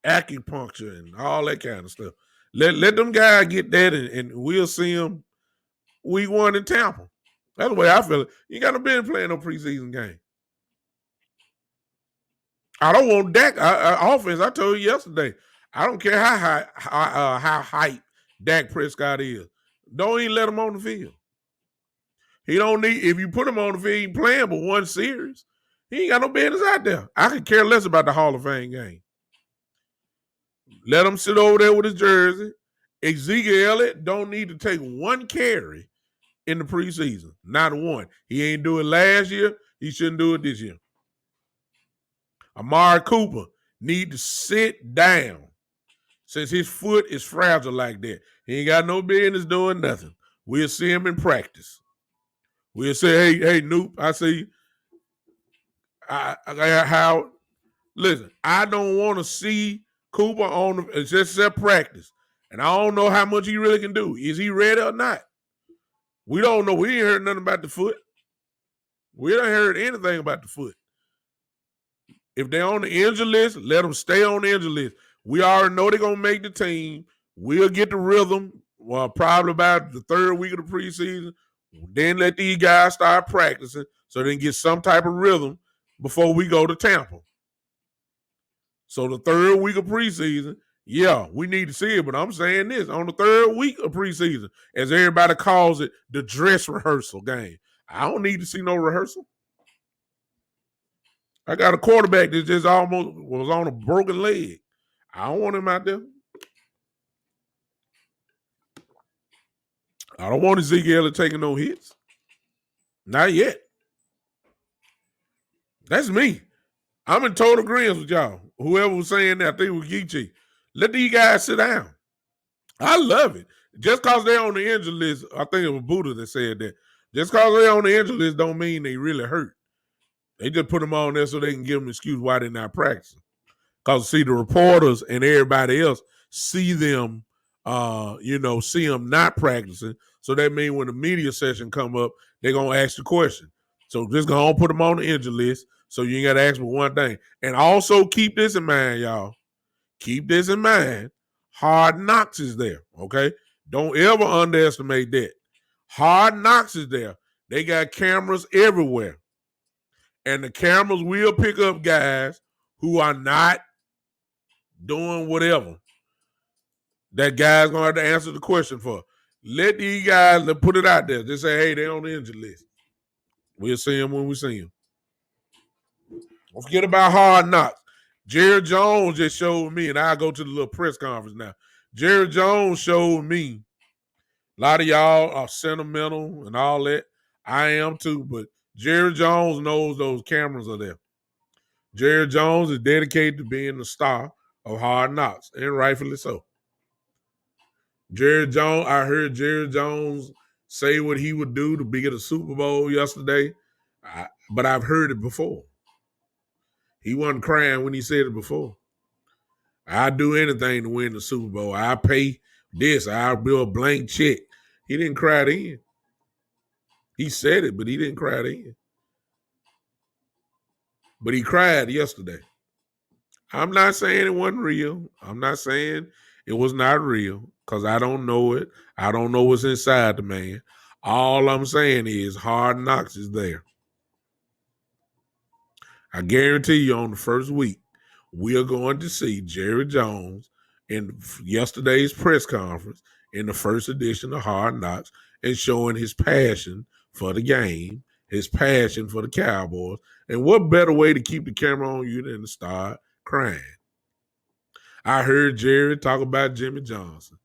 acupuncture and all that kind of stuff. Let them guys get that, and we'll see them week one in Tampa. That's the way I feel. You got to be playing no preseason game. I don't want Dak offense. I told you yesterday. I don't care how hype Dak Prescott is. Don't even let him on the field. He don't need. If you put him on the field, he playing but one series. He ain't got no business out there. I could care less about the Hall of Fame game. Let him sit over there with his jersey. Ezekiel Elliott don't need to take one carry in the preseason. Not one. He ain't do it last year. He shouldn't do it this year. Amari Cooper need to sit down since his foot is fragile like that. He ain't got no business doing nothing. We'll see him in practice. We'll say, hey, Noop, I see. Listen, I don't want to see Cooper on just practice. And I don't know how much he really can do. Is he ready or not? We don't know. We ain't heard nothing about the foot. We ain't heard anything about the foot. If they're on the injury list, let them stay on the injury list. We already know they're going to make the team. We'll get the rhythm, probably about the third week of the preseason. Then let these guys start practicing so they can get some type of rhythm before we go to Tampa. So the third week of preseason, yeah, we need to see it. But I'm saying this, on the third week of preseason, as everybody calls it, the dress rehearsal game. I don't need to see no rehearsal. I got a quarterback that just almost was on a broken leg. I don't want him out there. I don't want Ezekiel taking no hits. Not yet. That's me. I'm in total agreement with y'all. Whoever was saying that, I think it was Geechee. Let these guys sit down. I love it. Just because they're on the injury list, I think it was Buddha that said that. Just because they're on the injury list don't mean they really hurt. They just put them on there so they can give them an excuse why they're not practicing. Because, see, the reporters and everybody else see them, see them not practicing. So that means when the media session come up, they're going to ask the question. So just going to put them on the injury list so you ain't got to ask for one thing. And also keep this in mind, y'all. Keep this in mind. Hard Knocks is there, okay? Don't ever underestimate that. Hard Knocks is there. They got cameras everywhere. And the cameras will pick up guys who are not doing whatever that guy's going to have to answer the question for. Let these guys put it out there. Just say, hey, they're on the injury list. We'll see them when we see them. Don't forget about Hard Knocks. Jared Jones just showed me, and I'll go to the little press conference now. Jared Jones showed me, a lot of y'all are sentimental and all that. I am too, but Jared Jones knows those cameras are there. Jared Jones is dedicated to being the star of Hard Knocks, and rightfully so. Jared Jones, I heard Jared Jones say what he would do to be at the Super Bowl yesterday, but I've heard it before. He wasn't crying when he said it before. I'd do anything to win the Super Bowl. I pay this. I'll bill a blank check. He didn't cry then. He said it, but he didn't cry then. But he cried yesterday. I'm not saying it wasn't real. I'm not saying it was not real because I don't know it. I don't know what's inside the man. All I'm saying is Hard Knocks is there. I guarantee you on the first week, we are going to see Jerry Jones in yesterday's press conference in the first edition of Hard Knocks and showing his passion for the game, his passion for the Cowboys. And what better way to keep the camera on you than to start crying? I heard Jerry talk about Jimmy Johnson.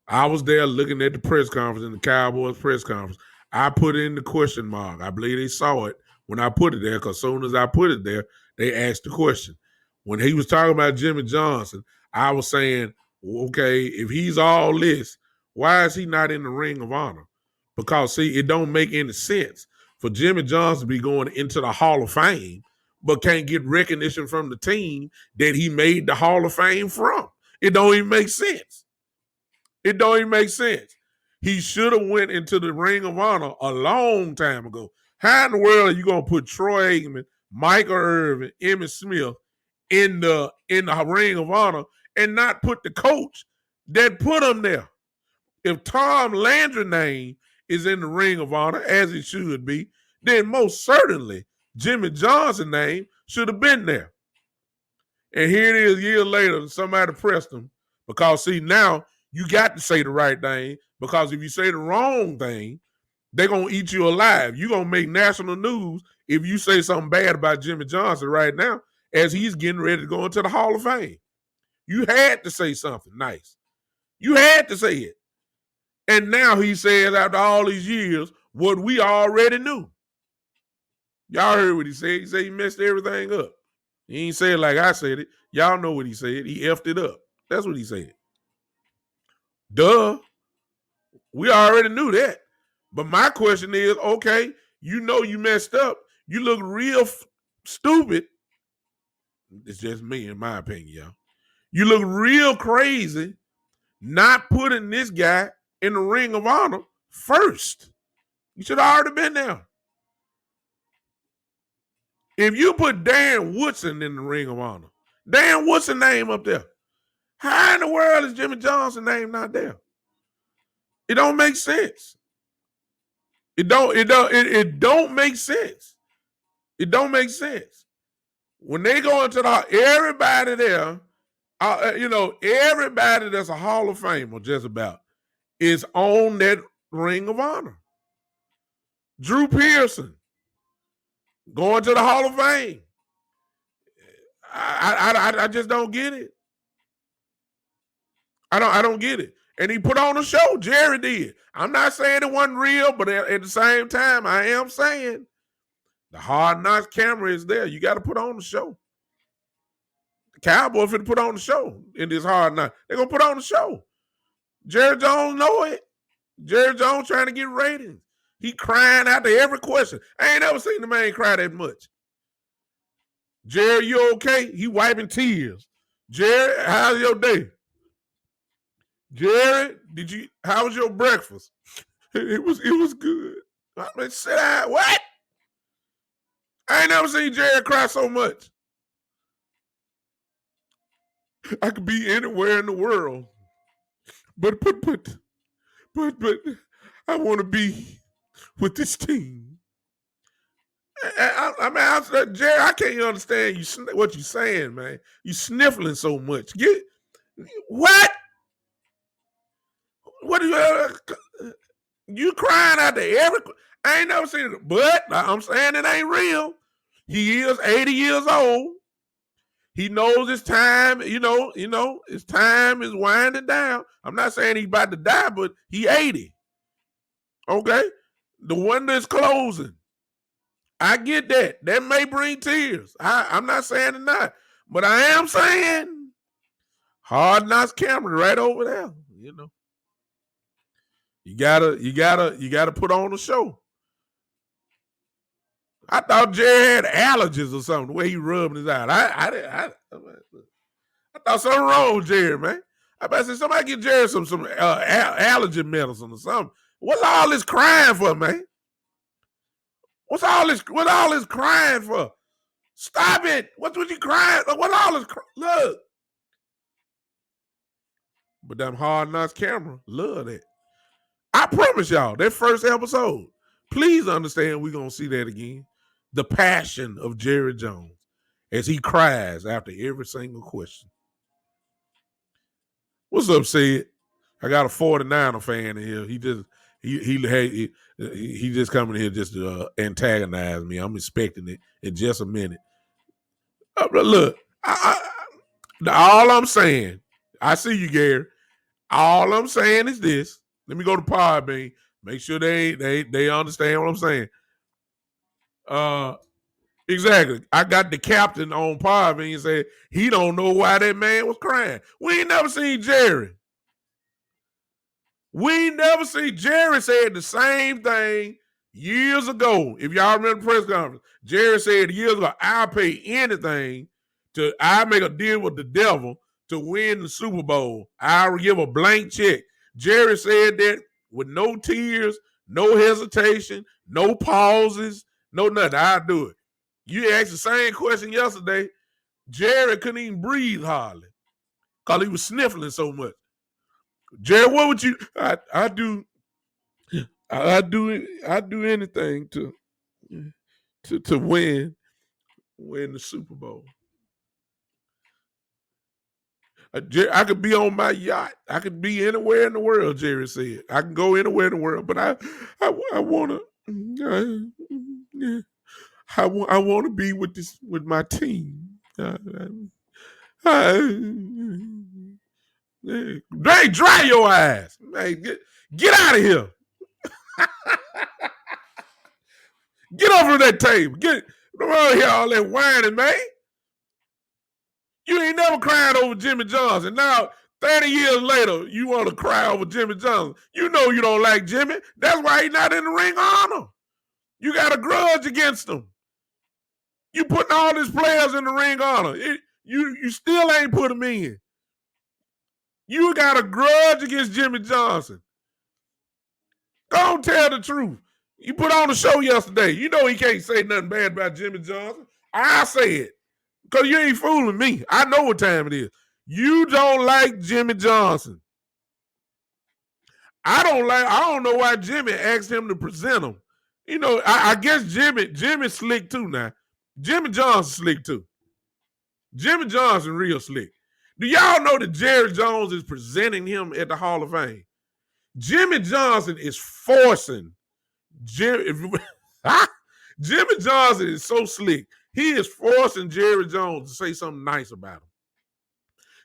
I was there looking at the press conference in the Cowboys press conference. I put in the question mark. I believe they saw it when I put it there because as soon as I put it there, they asked the question. When he was talking about Jimmy Johnson, I was saying, okay, if he's all this, why is he not in the Ring of Honor? Because, see, it don't make any sense for Jimmy Johnson to be going into the Hall of Fame but can't get recognition from the team that he made the Hall of Fame from. It don't even make sense. It don't even make sense. He should have went into the Ring of Honor a long time ago. How in the world are you going to put Troy Aikman, Michael Irvin, Emmitt Smith in the Ring of Honor and not put the coach that put him there? If Tom Landry's name is in the Ring of Honor, as it should be, then most certainly Jimmy Johnson's name should have been there. And here it is years later, somebody pressed him because, see, now you got to say the right thing because if you say the wrong thing, they're going to eat you alive. You're going to make national news if you say something bad about Jimmy Johnson right now as he's getting ready to go into the Hall of Fame. You had to say something nice. You had to say it. And now he says after all these years what we already knew. Y'all heard what he said. He said he messed everything up. He ain't say it like I said it. Y'all know what he said. He effed it up. That's what he said. Duh. We already knew that. But my question is, okay, you know you messed up. You look real stupid. It's just me, in my opinion, y'all. You look real crazy not putting this guy in the Ring of Honor first. You should have already been there. If you put Dan Woodson in the Ring of Honor, Dan Woodson name up there, how in the world is Jimmy Johnson's name not there? It don't make sense. It don't make sense. It don't make sense. When they go into everybody there, everybody that's a Hall of Famer just about is on that Ring of Honor. Drew Pearson going to the Hall of Fame. I just don't get it. I don't get it. And he put on a show. Jerry did. I'm not saying it wasn't real, but at the same time, I am saying the Hard Knocks camera is there. You got to put on the show. The Cowboys finna put on the show in this Hard Knocks. They're going to put on the show. Jerry Jones know it. Jerry Jones trying to get ratings. He crying out to every question. I ain't never seen the man cry that much. Jerry, you okay? He wiping tears. Jerry, how's your day? Jerry, how was your breakfast? It was good. I mean, sit down. What? I ain't never seen Jerry cry so much. I could be anywhere in the world. But I want to be with this team. Jerry, I can't understand what you're saying, man. You sniffling so much. What? What are you crying out there? I ain't never seen it, but I'm saying it ain't real. He is 80 years old. He knows his time, his time is winding down. I'm not saying he's about to die, but he 80. Okay? The window is closing. I get that. That may bring tears. I'm not saying it not. But I am saying Hard Knocks camera right over there, You gotta put on a show. I thought Jerry had allergies or something, the way he rubbed his eye. I thought something wrong with Jerry, man. I bet say somebody get Jerry some allergy medicine or something. What's all this crying for, man? What all this crying for? Stop it! What you crying? What all this? Look, but them Hard Knocks camera, love that. I promise y'all, that first episode, please understand we're gonna see that again. The passion of Jerry Jones as he cries after every single question. What's up, Sid? I got a 49er fan in here. He just coming here just to antagonize me. I'm expecting it in just a minute. Look, all I'm saying, I see you, Gary. All I'm saying is this. Let me go to Podbean. Make sure they understand what I'm saying. Exactly. I got the captain on Podbean and said he don't know why that man was crying. We ain't never seen Jerry. Jerry said the same thing years ago. If y'all remember the press conference, Jerry said years ago, I'll pay anything I'll make a deal with the devil to win the Super Bowl. I'll give a blank check. Jerry said that with no tears, no hesitation, no pauses, no nothing. I'll do it. You asked the same question yesterday. Jerry couldn't even breathe hardly because he was sniffling so much. Jerry, what would you? I do anything to win the Super Bowl. I could be on my yacht. I could be anywhere in the world. Jerry said, I can go anywhere in the world, but I want to. I want to be with my team. Hey, dry your eyes. Hey, get out of here. Get over that table. Get over here, all that whining, man. You ain't never cried over Jimmy Johnson. Now, 30 years later, you want to cry over Jimmy Johnson. You know you don't like Jimmy. That's why he's not in the Ring of Honor. You got a grudge against him. You putting all these players in the Ring of Honor. You still ain't put them in. You got a grudge against Jimmy Johnson. Go on, tell the truth. You put on the show yesterday. You know he can't say nothing bad about Jimmy Johnson. I say it. Because you ain't fooling me. I know what time it is. You don't like Jimmy Johnson. I don't know why Jimmy asked him to present him. You know, I guess Jimmy's slick too now. Jimmy Johnson slick too. Jimmy Johnson real slick. Do y'all know that Jerry Jones is presenting him at the Hall of Fame? Jimmy Johnson is forcing Jimmy Johnson is so slick. He is forcing Jerry Jones to say something nice about him.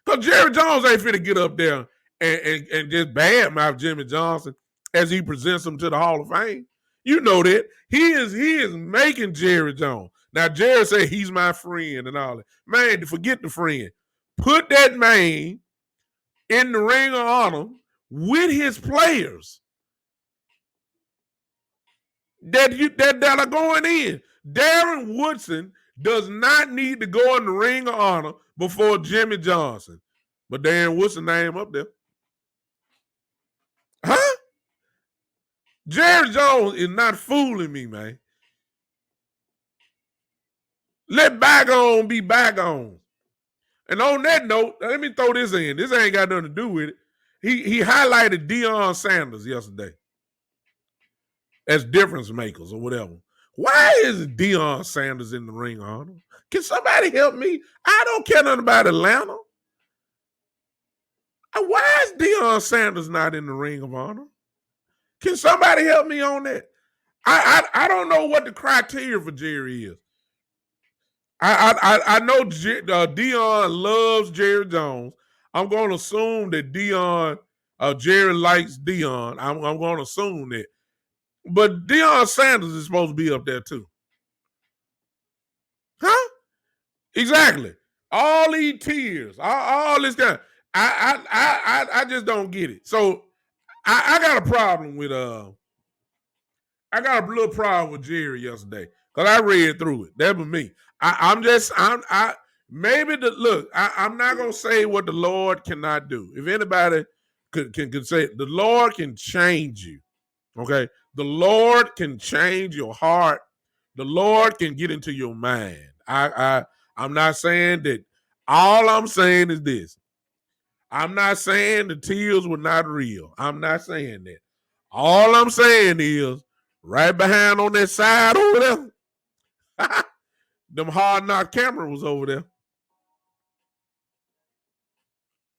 Because Jerry Jones ain't finna get up there and just badmouth Jimmy Johnson as he presents him to the Hall of Fame. You know that. He is making Jerry Jones. Now, Jerry said he's my friend and all that. Man, forget the friend. Put that man in the Ring of Honor with his players that are going in. Darren Woodson does not need to go in the Ring of Honor before Jimmy Johnson. But Darren Woodson name up there. Huh? Jerry Jones is not fooling me, man. Let bygone be bygone. And on that note, let me throw this in. This ain't got nothing to do with it. He highlighted Deion Sanders yesterday as difference makers or whatever. Why is Deion Sanders in the Ring of Honor? Can somebody help me? I don't care nothing about Atlanta. Why is Deion Sanders not in the Ring of Honor? Can somebody help me on that? I don't know what the criteria for Jerry is. I know Deion loves Jerry Jones. I'm going to assume that Jerry likes Deion. I'm going to assume that. But Deion Sanders is supposed to be up there too. Huh? Exactly. All these tears, all this kind. I just don't get it. So I got a problem with I got a little problem with Jerry yesterday because I read through it. That was me. I maybe I'm not gonna say what the Lord cannot do. If anybody can say it, the Lord can change you. Okay, the Lord can change your heart. The Lord can get into your mind. I'm not saying that. All I'm saying is this. I'm not saying the tears were not real. I'm not saying that. All I'm saying is right behind on that side over there, them hard knock camera was over there.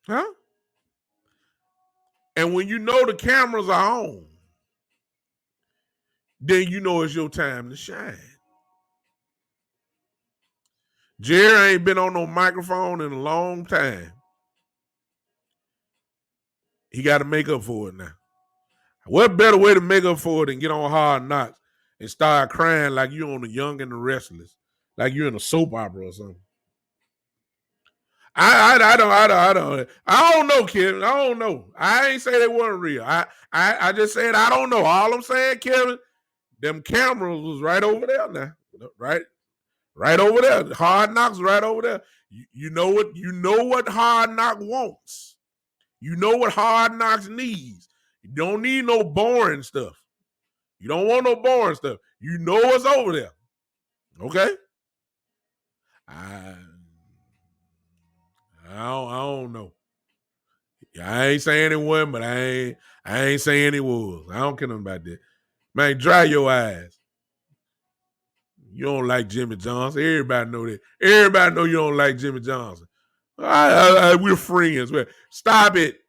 Huh? And when you know the cameras are on, then you know it's your time to shine. Jerry ain't been on no microphone in a long time. He got to make up for it now. What better way to make up for it than get on Hard Knocks and start crying like you on The Young and the Restless, like you're in a soap opera or something? I don't know, Kevin. I don't know. I ain't say they weren't real. I just said I don't know. All I'm saying, Kevin, them cameras was right over there now. Right over there. Hard Knocks right over there. You know what Hard Knock wants. You know what Hard Knocks needs. You don't need no boring stuff. You don't want no boring stuff. You know what's over there. Okay? I don't know. I ain't saying it wasn't, but I ain't saying it was. I don't care nothing about that. Man, dry your eyes. You don't like Jimmy Johnson. Everybody know that. Everybody know you don't like Jimmy Johnson. We're friends. Stop it.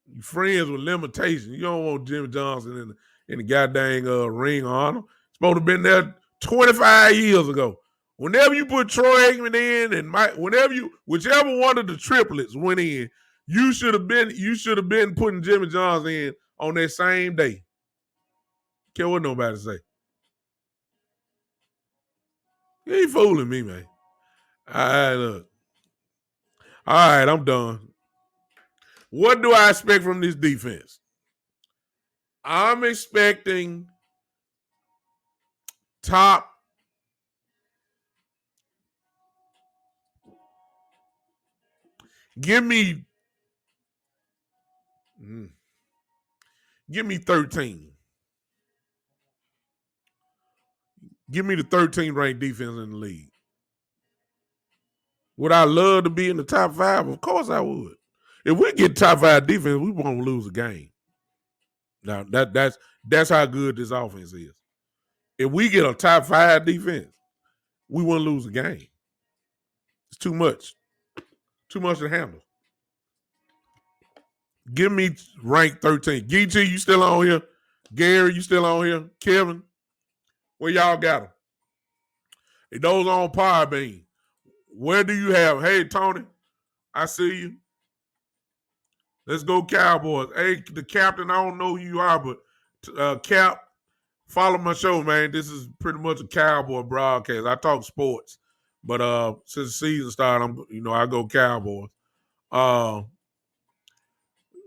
You friends with limitations. You don't want Jimmy Johnson in the goddamn ring on him. Supposed to have been there 25 years ago. Whenever you put Troy Aikman in and whichever one of the triplets went in, you should have been putting Jimmy Johnson in on that same day. Care what nobody say. You ain't fooling me, man. All right, look. All right, I'm done. What do I expect from this defense? I'm expecting top Give me 13. Give me the 13th ranked defense in the league. Would I love to be in the top 5? Of course I would. If we get top 5 defense, we won't lose a game. Now that's how good this offense is. If we get a top 5 defense, we won't lose a game. It's too much. Too much to handle. Give me rank 13. GT, you still on here? Gary, you still on here? Kevin, where y'all got them? Hey, those on Podbean. Where do you have? Hey, Tony, I see you. Let's go Cowboys. Hey, the captain, I don't know who you are, but Cap, follow my show, man. This is pretty much a Cowboy broadcast. I talk sports, but since the season started, I go Cowboys.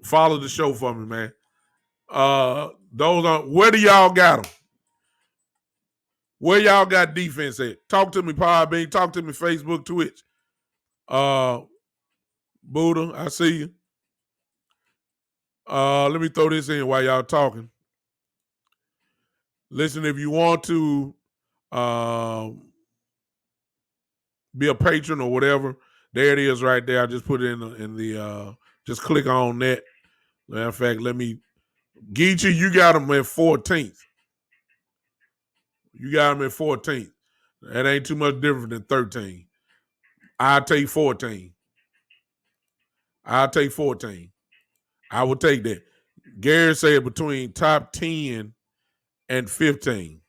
Follow the show for me, man. Where do y'all got them? Where y'all got defense at? Talk to me, Podbean. Talk to me, Facebook, Twitch. Buddha, I see you. Let me throw this in while y'all talking. Listen, if you want to be a patron or whatever, there it is right there. I just put it in the just click on that. Matter of fact, let me get you. You got them at 14th. You got them at 14th. That ain't too much different than 13. I'll take 14. I'll take 14. I will take that. Gary said between top 10 and 15.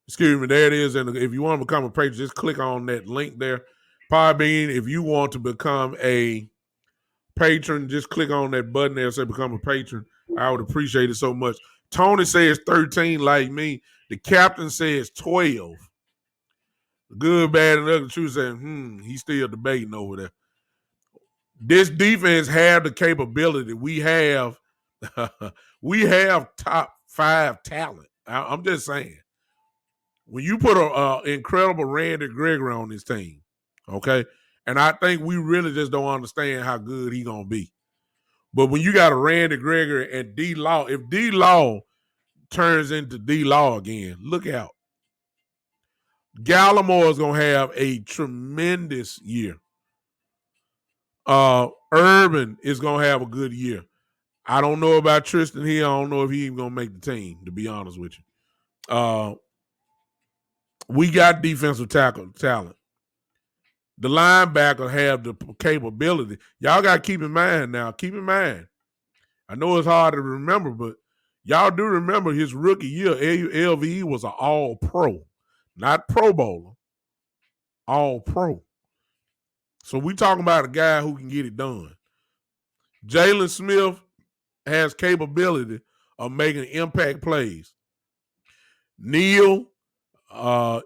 Excuse me, there it is. And if you want to become a patron, just click on that link there. Podbean, if you want to become a patron, just click on that button there and say become a patron. I would appreciate it so much. Tony says 13 like me. The captain says 12. The good, bad, and ugly truth saying, he's still debating over there. This defense have the capability. We have we have top 5 talent. I'm just saying. When you put a incredible Randy Gregory on this team, okay, and I think we really just don't understand how good he gonna be. But when you got a Randy Gregory and D Law, if D Law turns into D Law again, look out. Gallimore is gonna have a tremendous year. Urban is gonna have a good year. I don't know about Tristan here. I don't know if he even gonna make the team, to be honest with you. We got defensive tackle talent. The linebacker have the capability. Y'all got to keep in mind now. Keep in mind. I know it's hard to remember, but y'all do remember his rookie year. LVE was an all-pro, not Pro Bowler, all-pro. So we talking about a guy who can get it done. Jalen Smith has capability of making impact plays. Neal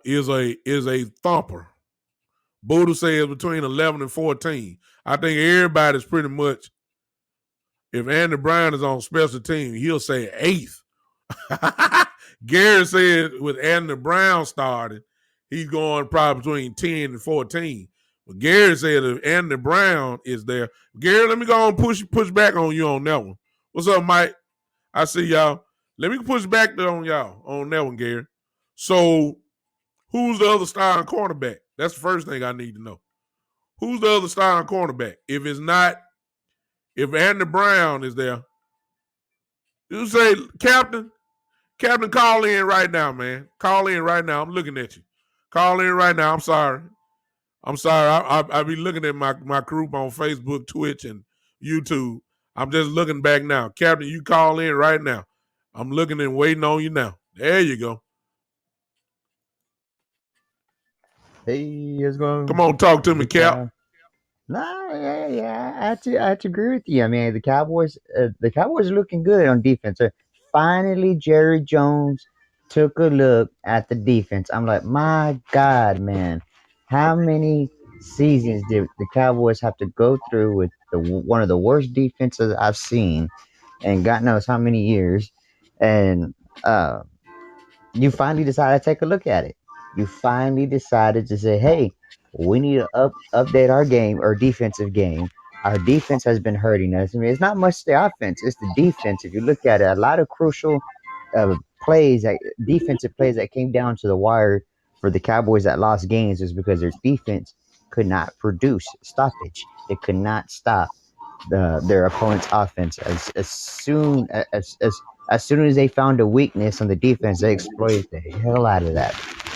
is a thumper. Buddha says between 11 and 14. I think everybody's pretty much, if Andy Brown is on special team, he'll say 8th. Gary said with Andy Brown starting, he's going probably between 10 and 14. But Gary said if Andy Brown is there, Gary, let me go and push back on you on that one. What's up, Mike? I see y'all. Let me push back on y'all on that one, Gary. So who's the other starting cornerback? That's the first thing I need to know. Who's the other starting cornerback? If Andy Brown is there, you say, Captain, call in right now, man. Call in right now. I'm looking at you. Call in right now. I'm sorry. I be looking at my group on Facebook, Twitch, and YouTube. I'm just looking back now. Captain, you call in right now. I'm looking and waiting on you now. There you go. Hey, how's it going? Come on, talk to me, Cap. Nah, yeah. I have to agree with you. I mean, the Cowboys are looking good on defense. Finally, Jerry Jones took a look at the defense. I'm like, my God, man, how many seasons did the Cowboys have to go through with one of the worst defenses I've seen, and God knows how many years, and uh, you finally decided to take a look at it. You finally decided to say, "Hey, we need to update our game, our defensive game. Our defense has been hurting us. I mean, it's not much the offense; it's the defense. If you look at it, a lot of crucial defensive plays that came down to the wire for the Cowboys that lost games is because their defense could not produce stoppage. They could not stop their opponent's offense. As soon as they found a weakness on the defense, they exploited the hell out of that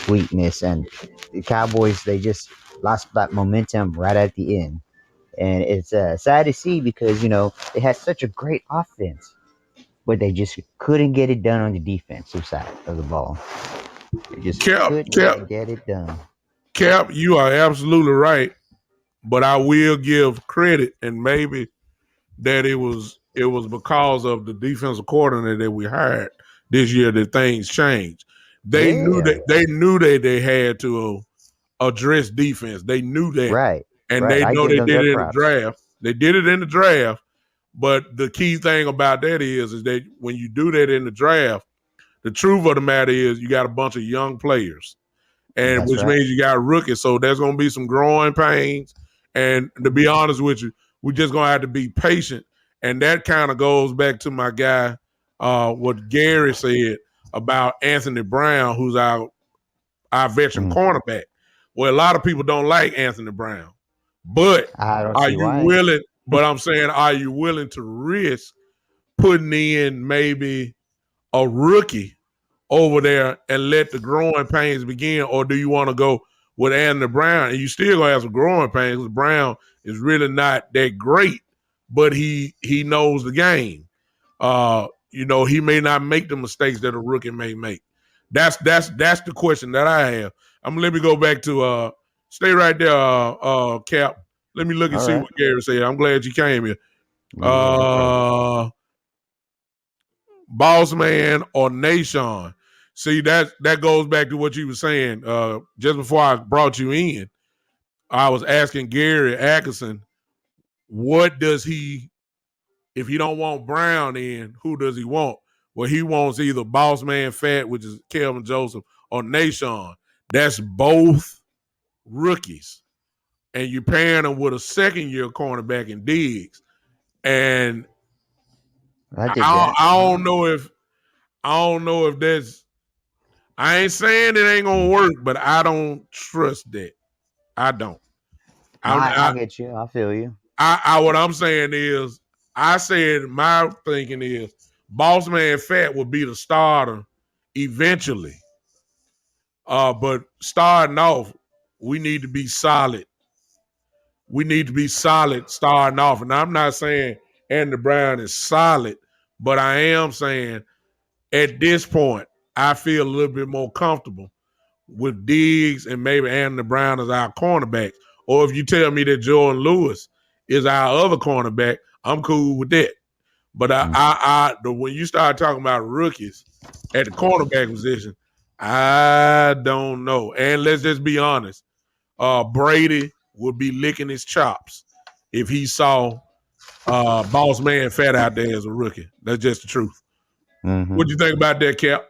weakness. And the Cowboys, they just lost that momentum right at the end. And it's sad to see because, they had such a great offense, but they just couldn't get it done on the defensive side of the ball. They just couldn't get it done. Cap, you are absolutely right. But I will give credit, and maybe that it was because of the defensive coordinator that we hired this year that things changed. They knew Yeah. that they had to address defense. They knew that, Right. and Right. they I know give they them did their it in the props. draft. They did it in the draft. But the key thing about that is that when you do that in the draft, the truth of the matter is you got a bunch of young players, and That's which right. means you got rookies. So there's going to be some growing pains. And to be honest with you, we're just going to have to be patient. And that kind of goes back to my guy, what Gary said about Anthony Brown, who's our veteran Mm. cornerback. Well, a lot of people don't like Anthony Brown, but I don't are see you why. willing? But I'm saying, are you willing to risk putting in maybe a rookie over there and let the growing pains begin, or do you want to go with Anthony Brown? And you still gonna have some growing pains because Brown is really not that great, but he knows the game. He may not make the mistakes that a rookie may make. That's the question that I have. Let me go back to stay right there, Cap. Let me look and All see right. what Gary said. I'm glad you came here. Yeah, no problem. Boss man or Nation. See, that goes back to what you were saying. Just before I brought you in, I was asking Gary Atkinson what does he, if he don't want Brown in, who does he want? Well, he wants either Boss Man Fat, which is Kelvin Joseph, or Nashawn. That's both rookies. And you're pairing them with a second-year cornerback in Diggs. And I dig I, that. I don't know if that's. I ain't saying it ain't gonna work, but I don't trust that. I don't. No, I, I I, get you. I feel you. what I'm saying is, I said my thinking is, Boss Man Fat will be the starter eventually. But starting off, we need to be solid. We need to be solid starting off. And I'm not saying Andy Brown is solid, but I am saying at this point, I feel a little bit more comfortable with Diggs and maybe Andy Brown as our cornerbacks. Or if you tell me that Jordan Lewis is our other cornerback, I'm cool with that. But Mm. when you start talking about rookies at the cornerback position, I don't know. And let's just be honest. Brady would be licking his chops if he saw Boss Man Fat out there as a rookie. That's just the truth. Hmm. What do you think about that, Cap?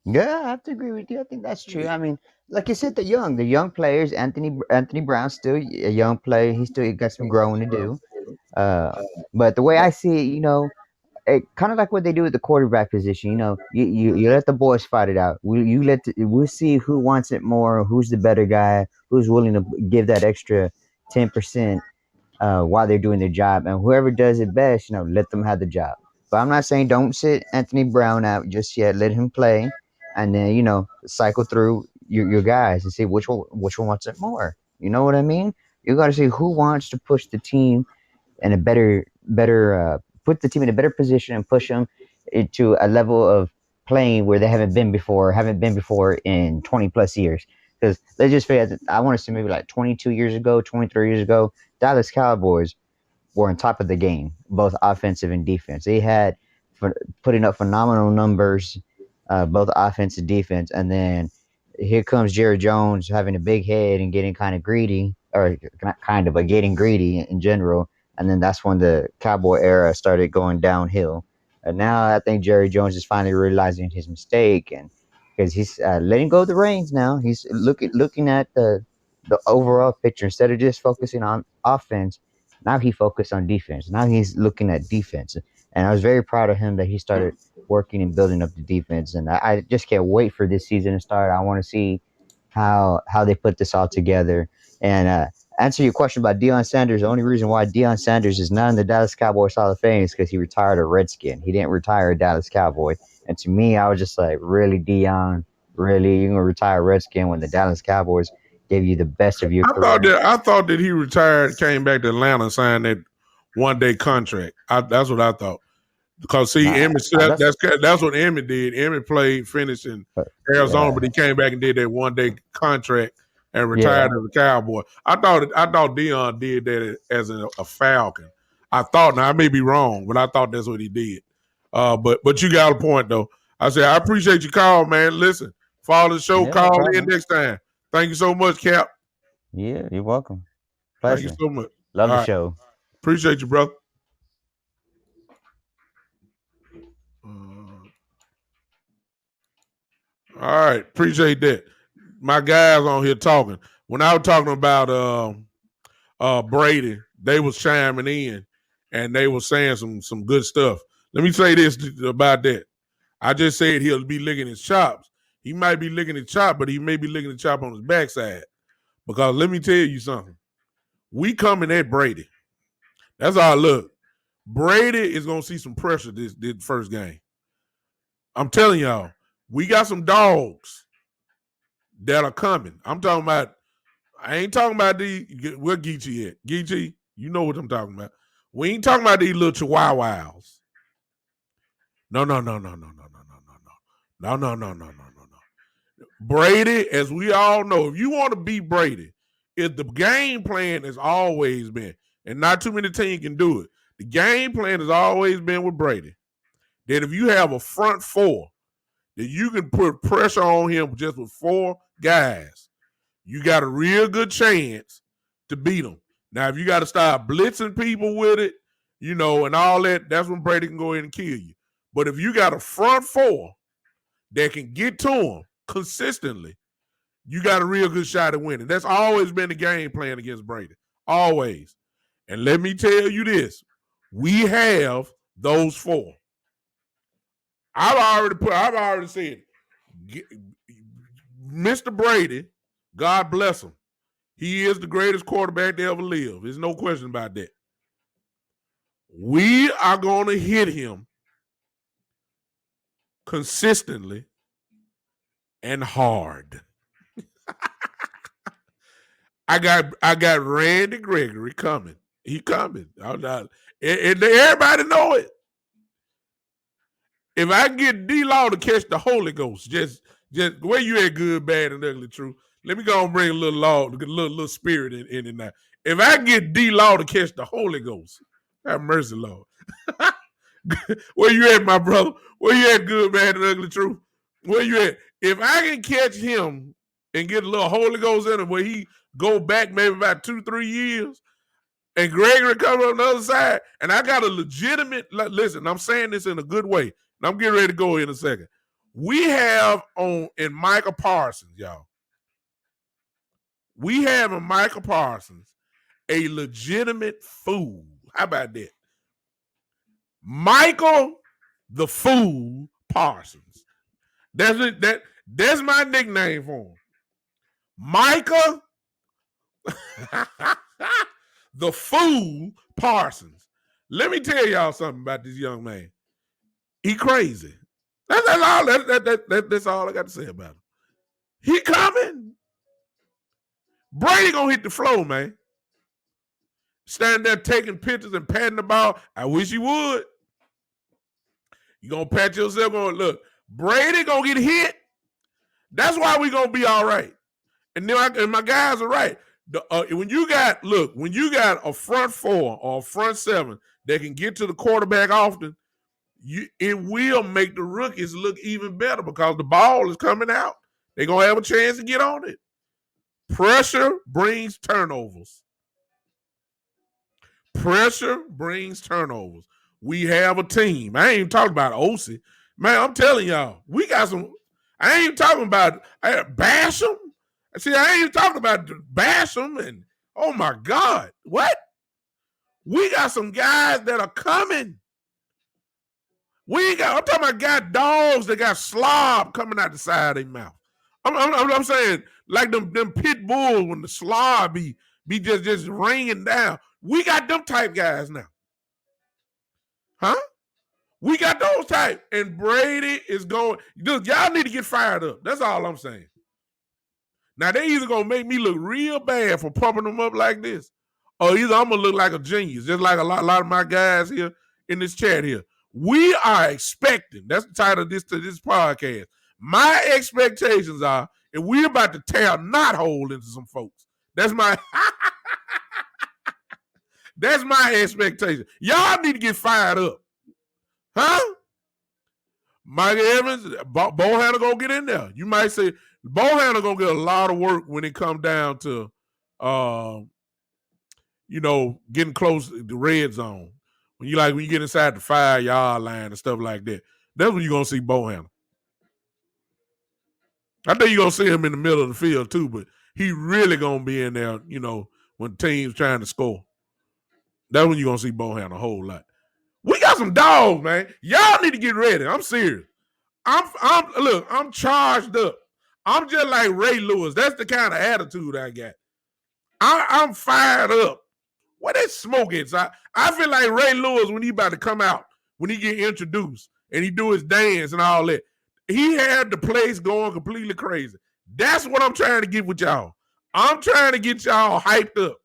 Yeah, I have to agree with you. I think that's true. I mean, like you said, the young players. Anthony Brown's still a young player. He still got some growing to do. Uh, but the way I see it, kind of like what they do with the quarterback position. You let the boys fight it out. We'll see who wants it more, who's the better guy, who's willing to give that extra 10% while they're doing their job, and whoever does it best, let them have the job. But I'm not saying don't sit Anthony Brown out just yet. Let him play, and then cycle through your guys and see which one wants it more. You know what I mean? You got to see who wants to push the team in a better put the team in a better position and push them into a level of playing where they haven't been before in 20 plus years. Because let's just figure out, I want to say maybe like 22 years ago, 23 years ago, Dallas Cowboys were on top of the game, both offensive and defense. They had putting up phenomenal numbers, both offense and defense. And then here comes Jerry Jones having a big head and getting kind of greedy, or not kind of, but getting greedy in general. And then that's when the Cowboy era started going downhill. And now I think Jerry Jones is finally realizing his mistake, and because he's letting go of the reins now, he's looking at the overall picture instead of just focusing on offense. Now he focused on defense. Now he's looking at defense. And I was very proud of him that he started working and building up the defense. And I just can't wait for this season to start. I want to see how they put this all together. And answer your question about Deion Sanders. The only reason why Deion Sanders is not in the Dallas Cowboys Hall of Fame is because he retired a Redskin. He didn't retire a Dallas Cowboy. And to me, I was just like, really, Deion? Really? You're going to retire a Redskin when the Dallas Cowboys gave you the best of your career? I thought that he retired, came back to Atlanta, and signed that 1 day contract. That's what I thought. Because see, Nah, Emmett, that's that's what Emmett did. Emmett played, finished in Arizona, but yeah, he came back and did that 1 day contract and retired yeah, as a Cowboy. I thought Deion did that as a Falcon. I thought, now I may be wrong, but I thought that's what he did. But you got a point though. I said I appreciate your call, man. Listen, follow the show, yeah. No call in problem. next time. Thank you so much, Cap. Yeah, you're welcome. Thank you Pleasure. so much. Love All the right, show. appreciate you, brother. Uh, all right, appreciate that. My guys on here talking. When I was talking about Brady, they was chiming in and they were saying some good stuff. Let me say this about that. I just said he'll be licking his chops. He might be licking his chop, but he may be licking the chop on his backside. Because let me tell you something. We coming at Brady. That's all. Look, Brady is gonna see some pressure this first game. I'm telling y'all, we got some dogs that are coming. I'm talking about. I ain't talking about these. Where Geechee at? Geechee, you know what I'm talking about. We ain't talking about these little chihuahuas. No, no, no, no, no, no, no, no, no, no, no, no, no, no, no, no. Brady, as we all know, if you want to beat Brady, if the game plan has always been, and not too many teams can do it, the game plan has always been with Brady that if you have a front four, that you can put pressure on him just with four guys, you got a real good chance to beat him. Now, if you got to start blitzing people with it, and all that, that's when Brady can go in and kill you. But if you got a front four that can get to him consistently, you got a real good shot at winning. That's always been the game plan against Brady. Always. And let me tell you this. We have those four. I've already said, Mr. Brady, God bless him. He is the greatest quarterback to ever live. There's no question about that. We are going to hit him consistently and hard. I got Randy Gregory coming. He coming. And everybody know it. If I get D-Law to catch the Holy Ghost, just where you at, good, bad, and ugly truth. Let me go and bring a little law, a little spirit in it now. If I get D-Law to catch the Holy Ghost, have mercy, Lord. Where you at, my brother? Where you at, good, bad, and ugly truth? Where you at? If I can catch him and get a little Holy Ghost in him where he go back maybe about 2-3 years, and Gregory comes on the other side, and I got a legitimate, listen, I'm saying this in a good way, and I'm getting ready to go in a second. We have in Micah Parsons, y'all. We have in Micah Parsons a legitimate fool. How about that? Michael the Fool Parsons. That's my nickname for him. Micah the Fool Parsons. Let me tell y'all something about this young man. He crazy. That's all I got to say about him. He coming. Brady gonna hit the floor, man. Standing there taking pictures and patting the ball. I wish he would. You gonna pat yourself going, look, Brady gonna get hit. That's why we gonna be all right. And my guys are right. When you got a front four or a front seven that can get to the quarterback often, it will make the rookies look even better because the ball is coming out. They're gonna have a chance to get on it. Pressure brings turnovers. Pressure brings turnovers. We have a team. I ain't even talking about OC. Man, I'm telling y'all, we got some. I ain't even talking about Basham. See, I ain't even talking about Basham and, oh my God, what? We got some guys that are coming. I'm talking about got dogs that got slob coming out the side of their mouth. I'm saying like them pit bulls when the slob be just ringing down. We got them type guys now. Huh? We got those type. And Brady is going. Look, y'all need to get fired up. That's all I'm saying. Now, they either going to make me look real bad for pumping them up like this, or either I'm going to look like a genius, just like a lot of my guys here in this chat here. We are expecting, that's the title of this podcast. My expectations are, and we're about to tear a knothole into some folks. That's my that's my expectation. Y'all need to get fired up. Huh? Mike Evans, Bohanna gonna get in there. You might say Bohanna gonna get a lot of work when it comes down to, getting close to the red zone. When you get inside the 5-yard line and stuff like that. That's when you're gonna see Bohanna. I think you're gonna see him in the middle of the field too, but he really gonna be in there, when teams trying to score. That's when you're gonna see Bohanna a whole lot. We got some dogs, man. Y'all need to get ready. I'm serious. I'm charged up. I'm just like Ray Lewis. That's the kind of attitude I got. I'm fired up. What that smoke is? I feel like Ray Lewis when he about to come out, when he get introduced and he do his dance and all that. He had the place going completely crazy. That's what I'm trying to get with y'all. I'm trying to get y'all hyped up.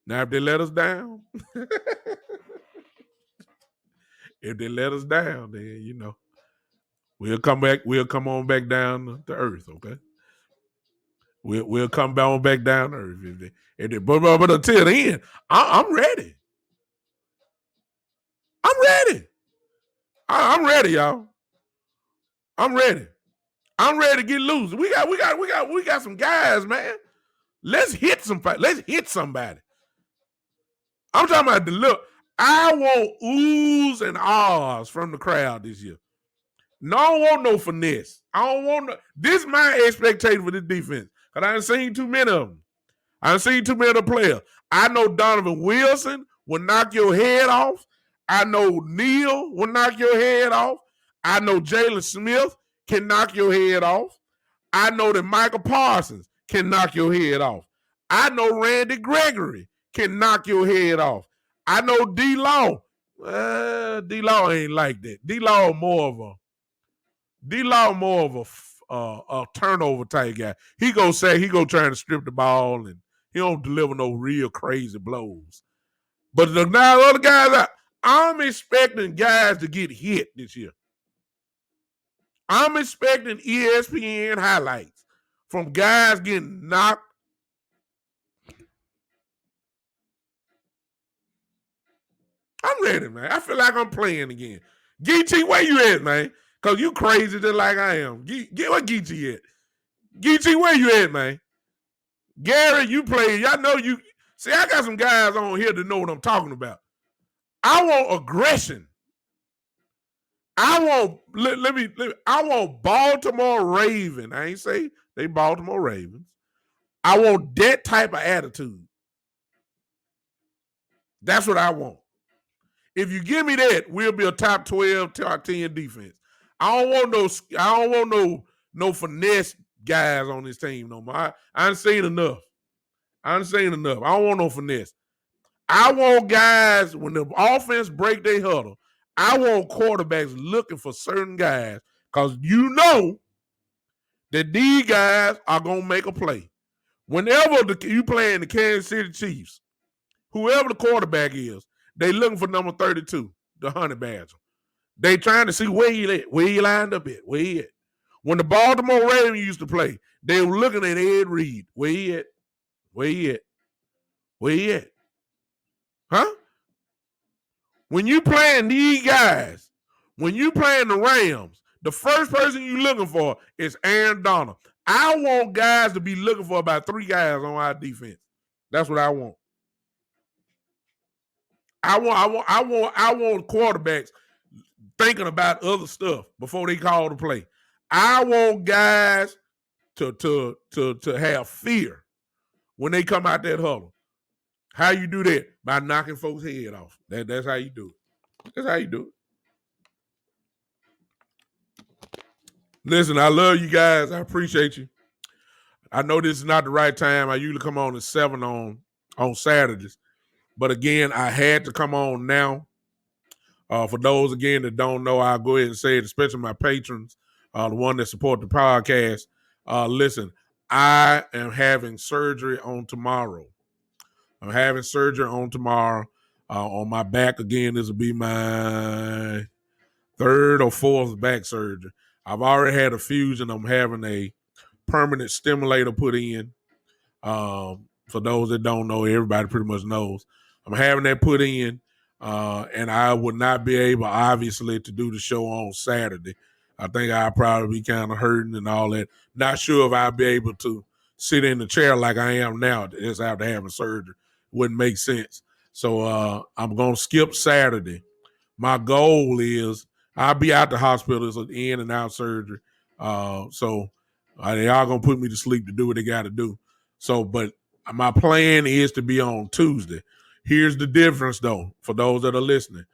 Now, if they let us down, then we'll come back. We'll come on back down to earth. Okay. We'll come on back down to earth. But until then, I'm ready. I'm ready. I'm ready, y'all. I'm ready. I'm ready to get loose. We got some guys, man. Let's hit somebody. Let's hit somebody. I'm talking about the look. I want oohs and ahs from the crowd this year. No, I don't want no finesse. I don't want no. This is my expectation for this defense. Because I done seen too many of them. I done seen too many of the players. I know Donovan Wilson will knock your head off. I know Neal will knock your head off. I know Jalen Smith can knock your head off. I know that Michael Parsons can knock your head off. I know Randy Gregory can knock your head off. I know D-Law. D-Law ain't like that. D-Law more of a turnover type guy. He go trying to strip the ball and he don't deliver no real crazy blows. But now the other guys, I'm expecting guys to get hit this year. I'm expecting ESPN highlights from guys getting knocked. I'm ready, man. I feel like I'm playing again. Geechee, where you at, man? Because you crazy just like I am. Where Geechee at? Geechee, where you at, man? Gary, you play. Y'all know you. See, I got some guys on here that know what I'm talking about. I want aggression. I want Baltimore Ravens. I ain't say they Baltimore Ravens. I want that type of attitude. That's what I want. If you give me that, we'll be a top 12, top 10 defense. I don't want no finesse guys on this team no more. I ain't seen enough. I don't want no finesse. I want guys, when the offense break their huddle, I want quarterbacks looking for certain guys because you know that these guys are going to make a play. Whenever you playing the Kansas City Chiefs, whoever the quarterback is, they looking for number 32, the Honey Badger. They trying to see where he lined up at, where he at. When the Baltimore Ravens used to play, they were looking at Ed Reed. Where he at? Where he at? Where he at? Huh? When you playing these guys, when you playing the Rams, the first person you looking for is Aaron Donald. I want guys to be looking for about 3 guys on our defense. That's what I want. I want quarterbacks thinking about other stuff before they call the play. I want guys to have fear when they come out that huddle. How you do that? By knocking folks' head off. That's how you do it. That's how you do it. Listen, I love you guys. I appreciate you. I know this is not the right time. I usually come on at 7 on Saturdays. But again, I had to come on now. For those, again, that don't know, I'll go ahead and say it, especially my patrons, the one that support the podcast. Listen, I am having surgery on tomorrow. I'm having surgery on tomorrow on my back. Again, this will be my 3rd or 4th back surgery. I've already had a fusion. I'm having a permanent stimulator put in. For those that don't know, everybody pretty much knows. I'm having that put in, and I would not be able, obviously, to do the show on Saturday. I think I'll probably be kind of hurting and all that. Not sure if I'll be able to sit in the chair like I am now just after having surgery. Wouldn't make sense. So I'm going to skip Saturday. My goal is I'll be out the hospital. It's an in and out surgery. So they are going to put me to sleep to do what they got to do. So, but my plan is to be on Tuesday. Here's the difference, though, for those that are listening.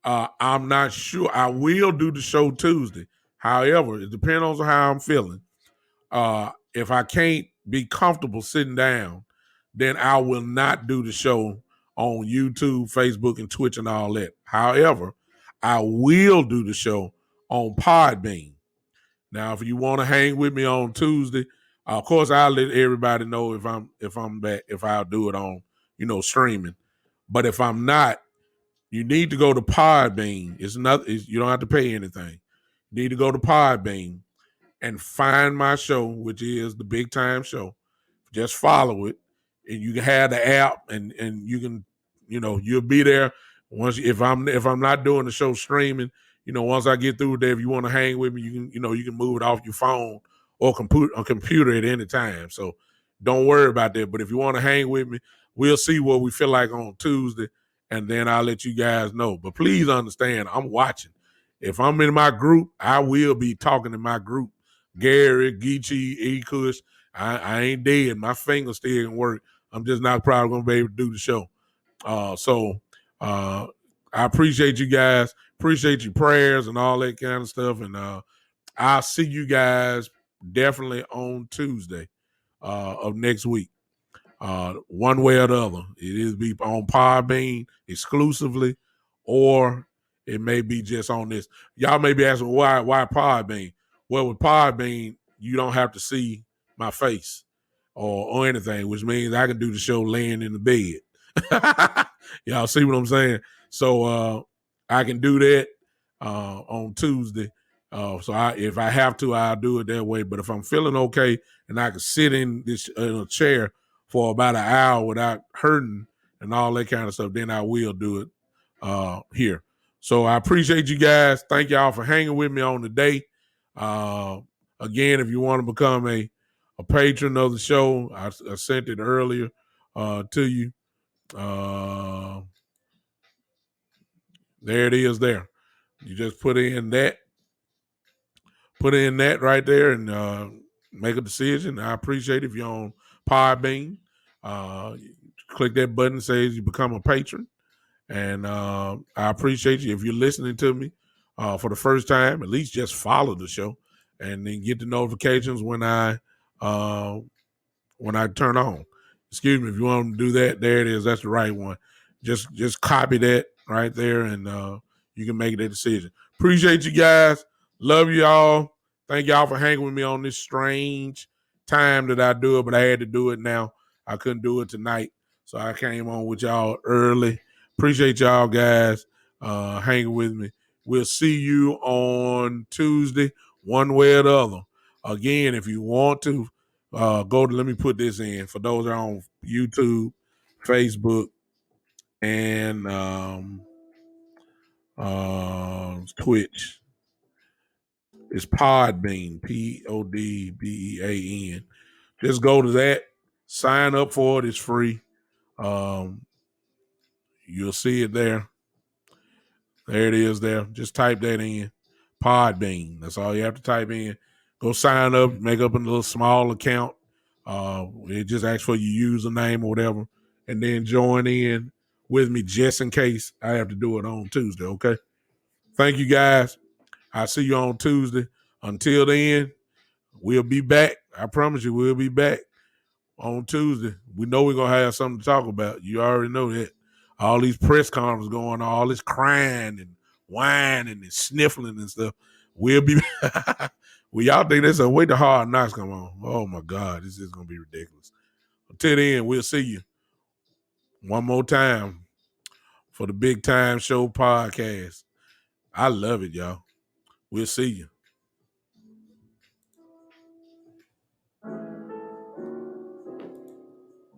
I'm not sure. I will do the show Tuesday. However, it depends on how I'm feeling. If I can't be comfortable sitting down, then I will not do the show on YouTube, Facebook, and Twitch and all that. However, I will do the show on Podbean. Now, if you want to hang with me on Tuesday, of course, I'll let everybody know if I'm back, if I'll do it on, streaming. But if I'm not, you need to go to Podbean. You don't have to pay anything. You need to go to Podbean and find my show, which is the Big Time Show. Just follow it, and you can have the app, and you can, you'll be there. If I'm not doing the show streaming, once I get through there, if you want to hang with me, you can move it off your phone or computer at any time. So don't worry about that. But if you want to hang with me, we'll see what we feel like on Tuesday, and then I'll let you guys know. But please understand, I'm watching. If I'm in my group, I will be talking to my group. Gary, Geechee, E. Kush. I ain't dead. My fingers still can work. I'm just not probably going to be able to do the show. So I appreciate you guys. Appreciate your prayers and all that kind of stuff. And I'll see you guys definitely on Tuesday of next week. One way or the other. It is be on Podbean exclusively, or it may be just on this. Y'all may be asking why Podbean? Well, with Podbean, you don't have to see my face or anything, which means I can do the show laying in the bed. Y'all see what I'm saying? So I can do that on Tuesday. If I have to, I'll do it that way. But if I'm feeling okay and I can sit in a chair for about an hour without hurting and all that kind of stuff, then I will do it here. So I appreciate you guys. Thank y'all for hanging with me on the day. Again, if you want to become a patron of the show, I sent it earlier to you. There it is there. You just put in that right there and make a decision. I appreciate it. If you're on Podbean, click that button that says you become a patron. And I appreciate you. If you're listening to me for the first time, at least just follow the show and then get the notifications when I turn on. Excuse me, if you want to do that, there it is. That's the right one. Just copy that right there, and you can make that decision. Appreciate you guys. Love y'all. Thank y'all for hanging with me on this strange time that I do it, but I had to do it now. I couldn't do it tonight, so I came on with y'all early. Appreciate y'all guys hanging with me. We'll see you on Tuesday, one way or the other. Again, if you want to, go to, let me put this in for those that are on YouTube, Facebook, and Twitch. It's Podbean, Podbean. Just go to that, sign up for it. It's free. You'll see it there. There it is there. Just type that in. Podbean. That's all you have to type in. Go sign up, make up a little small account. It just asks for your username or whatever, and then join in with me just in case I have to do it on Tuesday, okay? Thank you, guys. I'll see you on Tuesday. Until then, we'll be back. I promise you we'll be back on Tuesday. We know we're going to have something to talk about. You already know that. All these press conferences going on, all this crying and whining and sniffling and stuff. We'll be well, y'all think that's a way the Hard Knocks come on. Oh my God, this is gonna be ridiculous. Until then, we'll see you one more time for the Big Time Show podcast. I love it, y'all. We'll see you.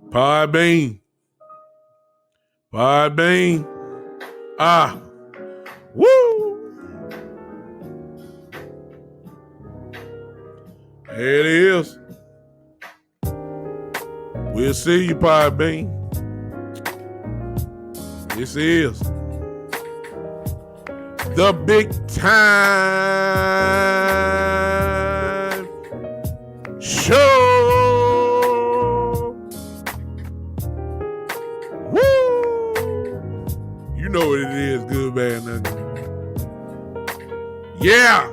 Podbean. Podbean. Ah. Woo. There it is. We'll see you, Podbean. This is the Big Time Show. You know what it is, good, bad, nothing. Yeah.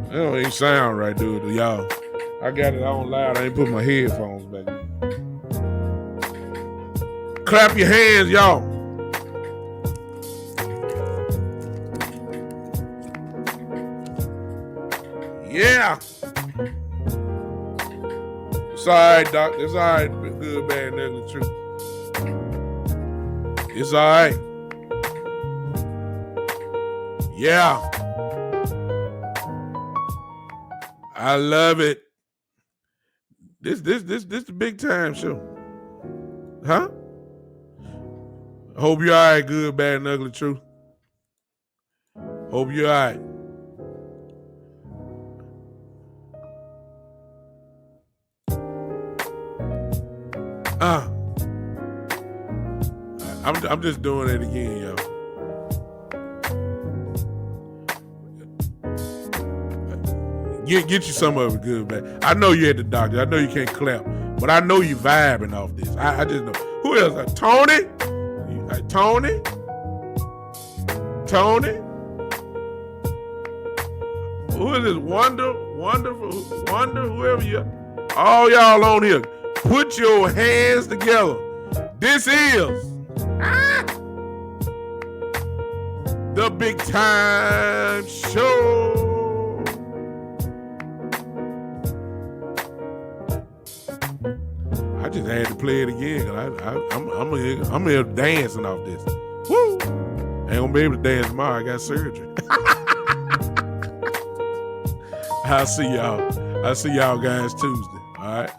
That don't even sound right, dude, y'all. I got it on loud. I ain't put my headphones back in. Clap your hands, y'all. Yeah. It's all right, Doc. It's all right. Good, bad, and ugly truth. It's all right. Yeah. I love it. This the Big Time Show. Huh? Hope you're all right, good, bad, and ugly truth. Hope you're all right. I'm just doing it again, y'all. Get you some of it good, man. I know you at the doctor. I know you can't clap, but I know you vibing off this. I just know. Who else? Tony? Tony? Tony? Who is this? Wonder, whoever you are. All y'all on here, put your hands together. This is the Big Time Show. I just had to play it again. I'm here dancing off this. Woo! Ain't gonna be able to dance tomorrow. I got surgery. I'll see y'all guys Tuesday. All right.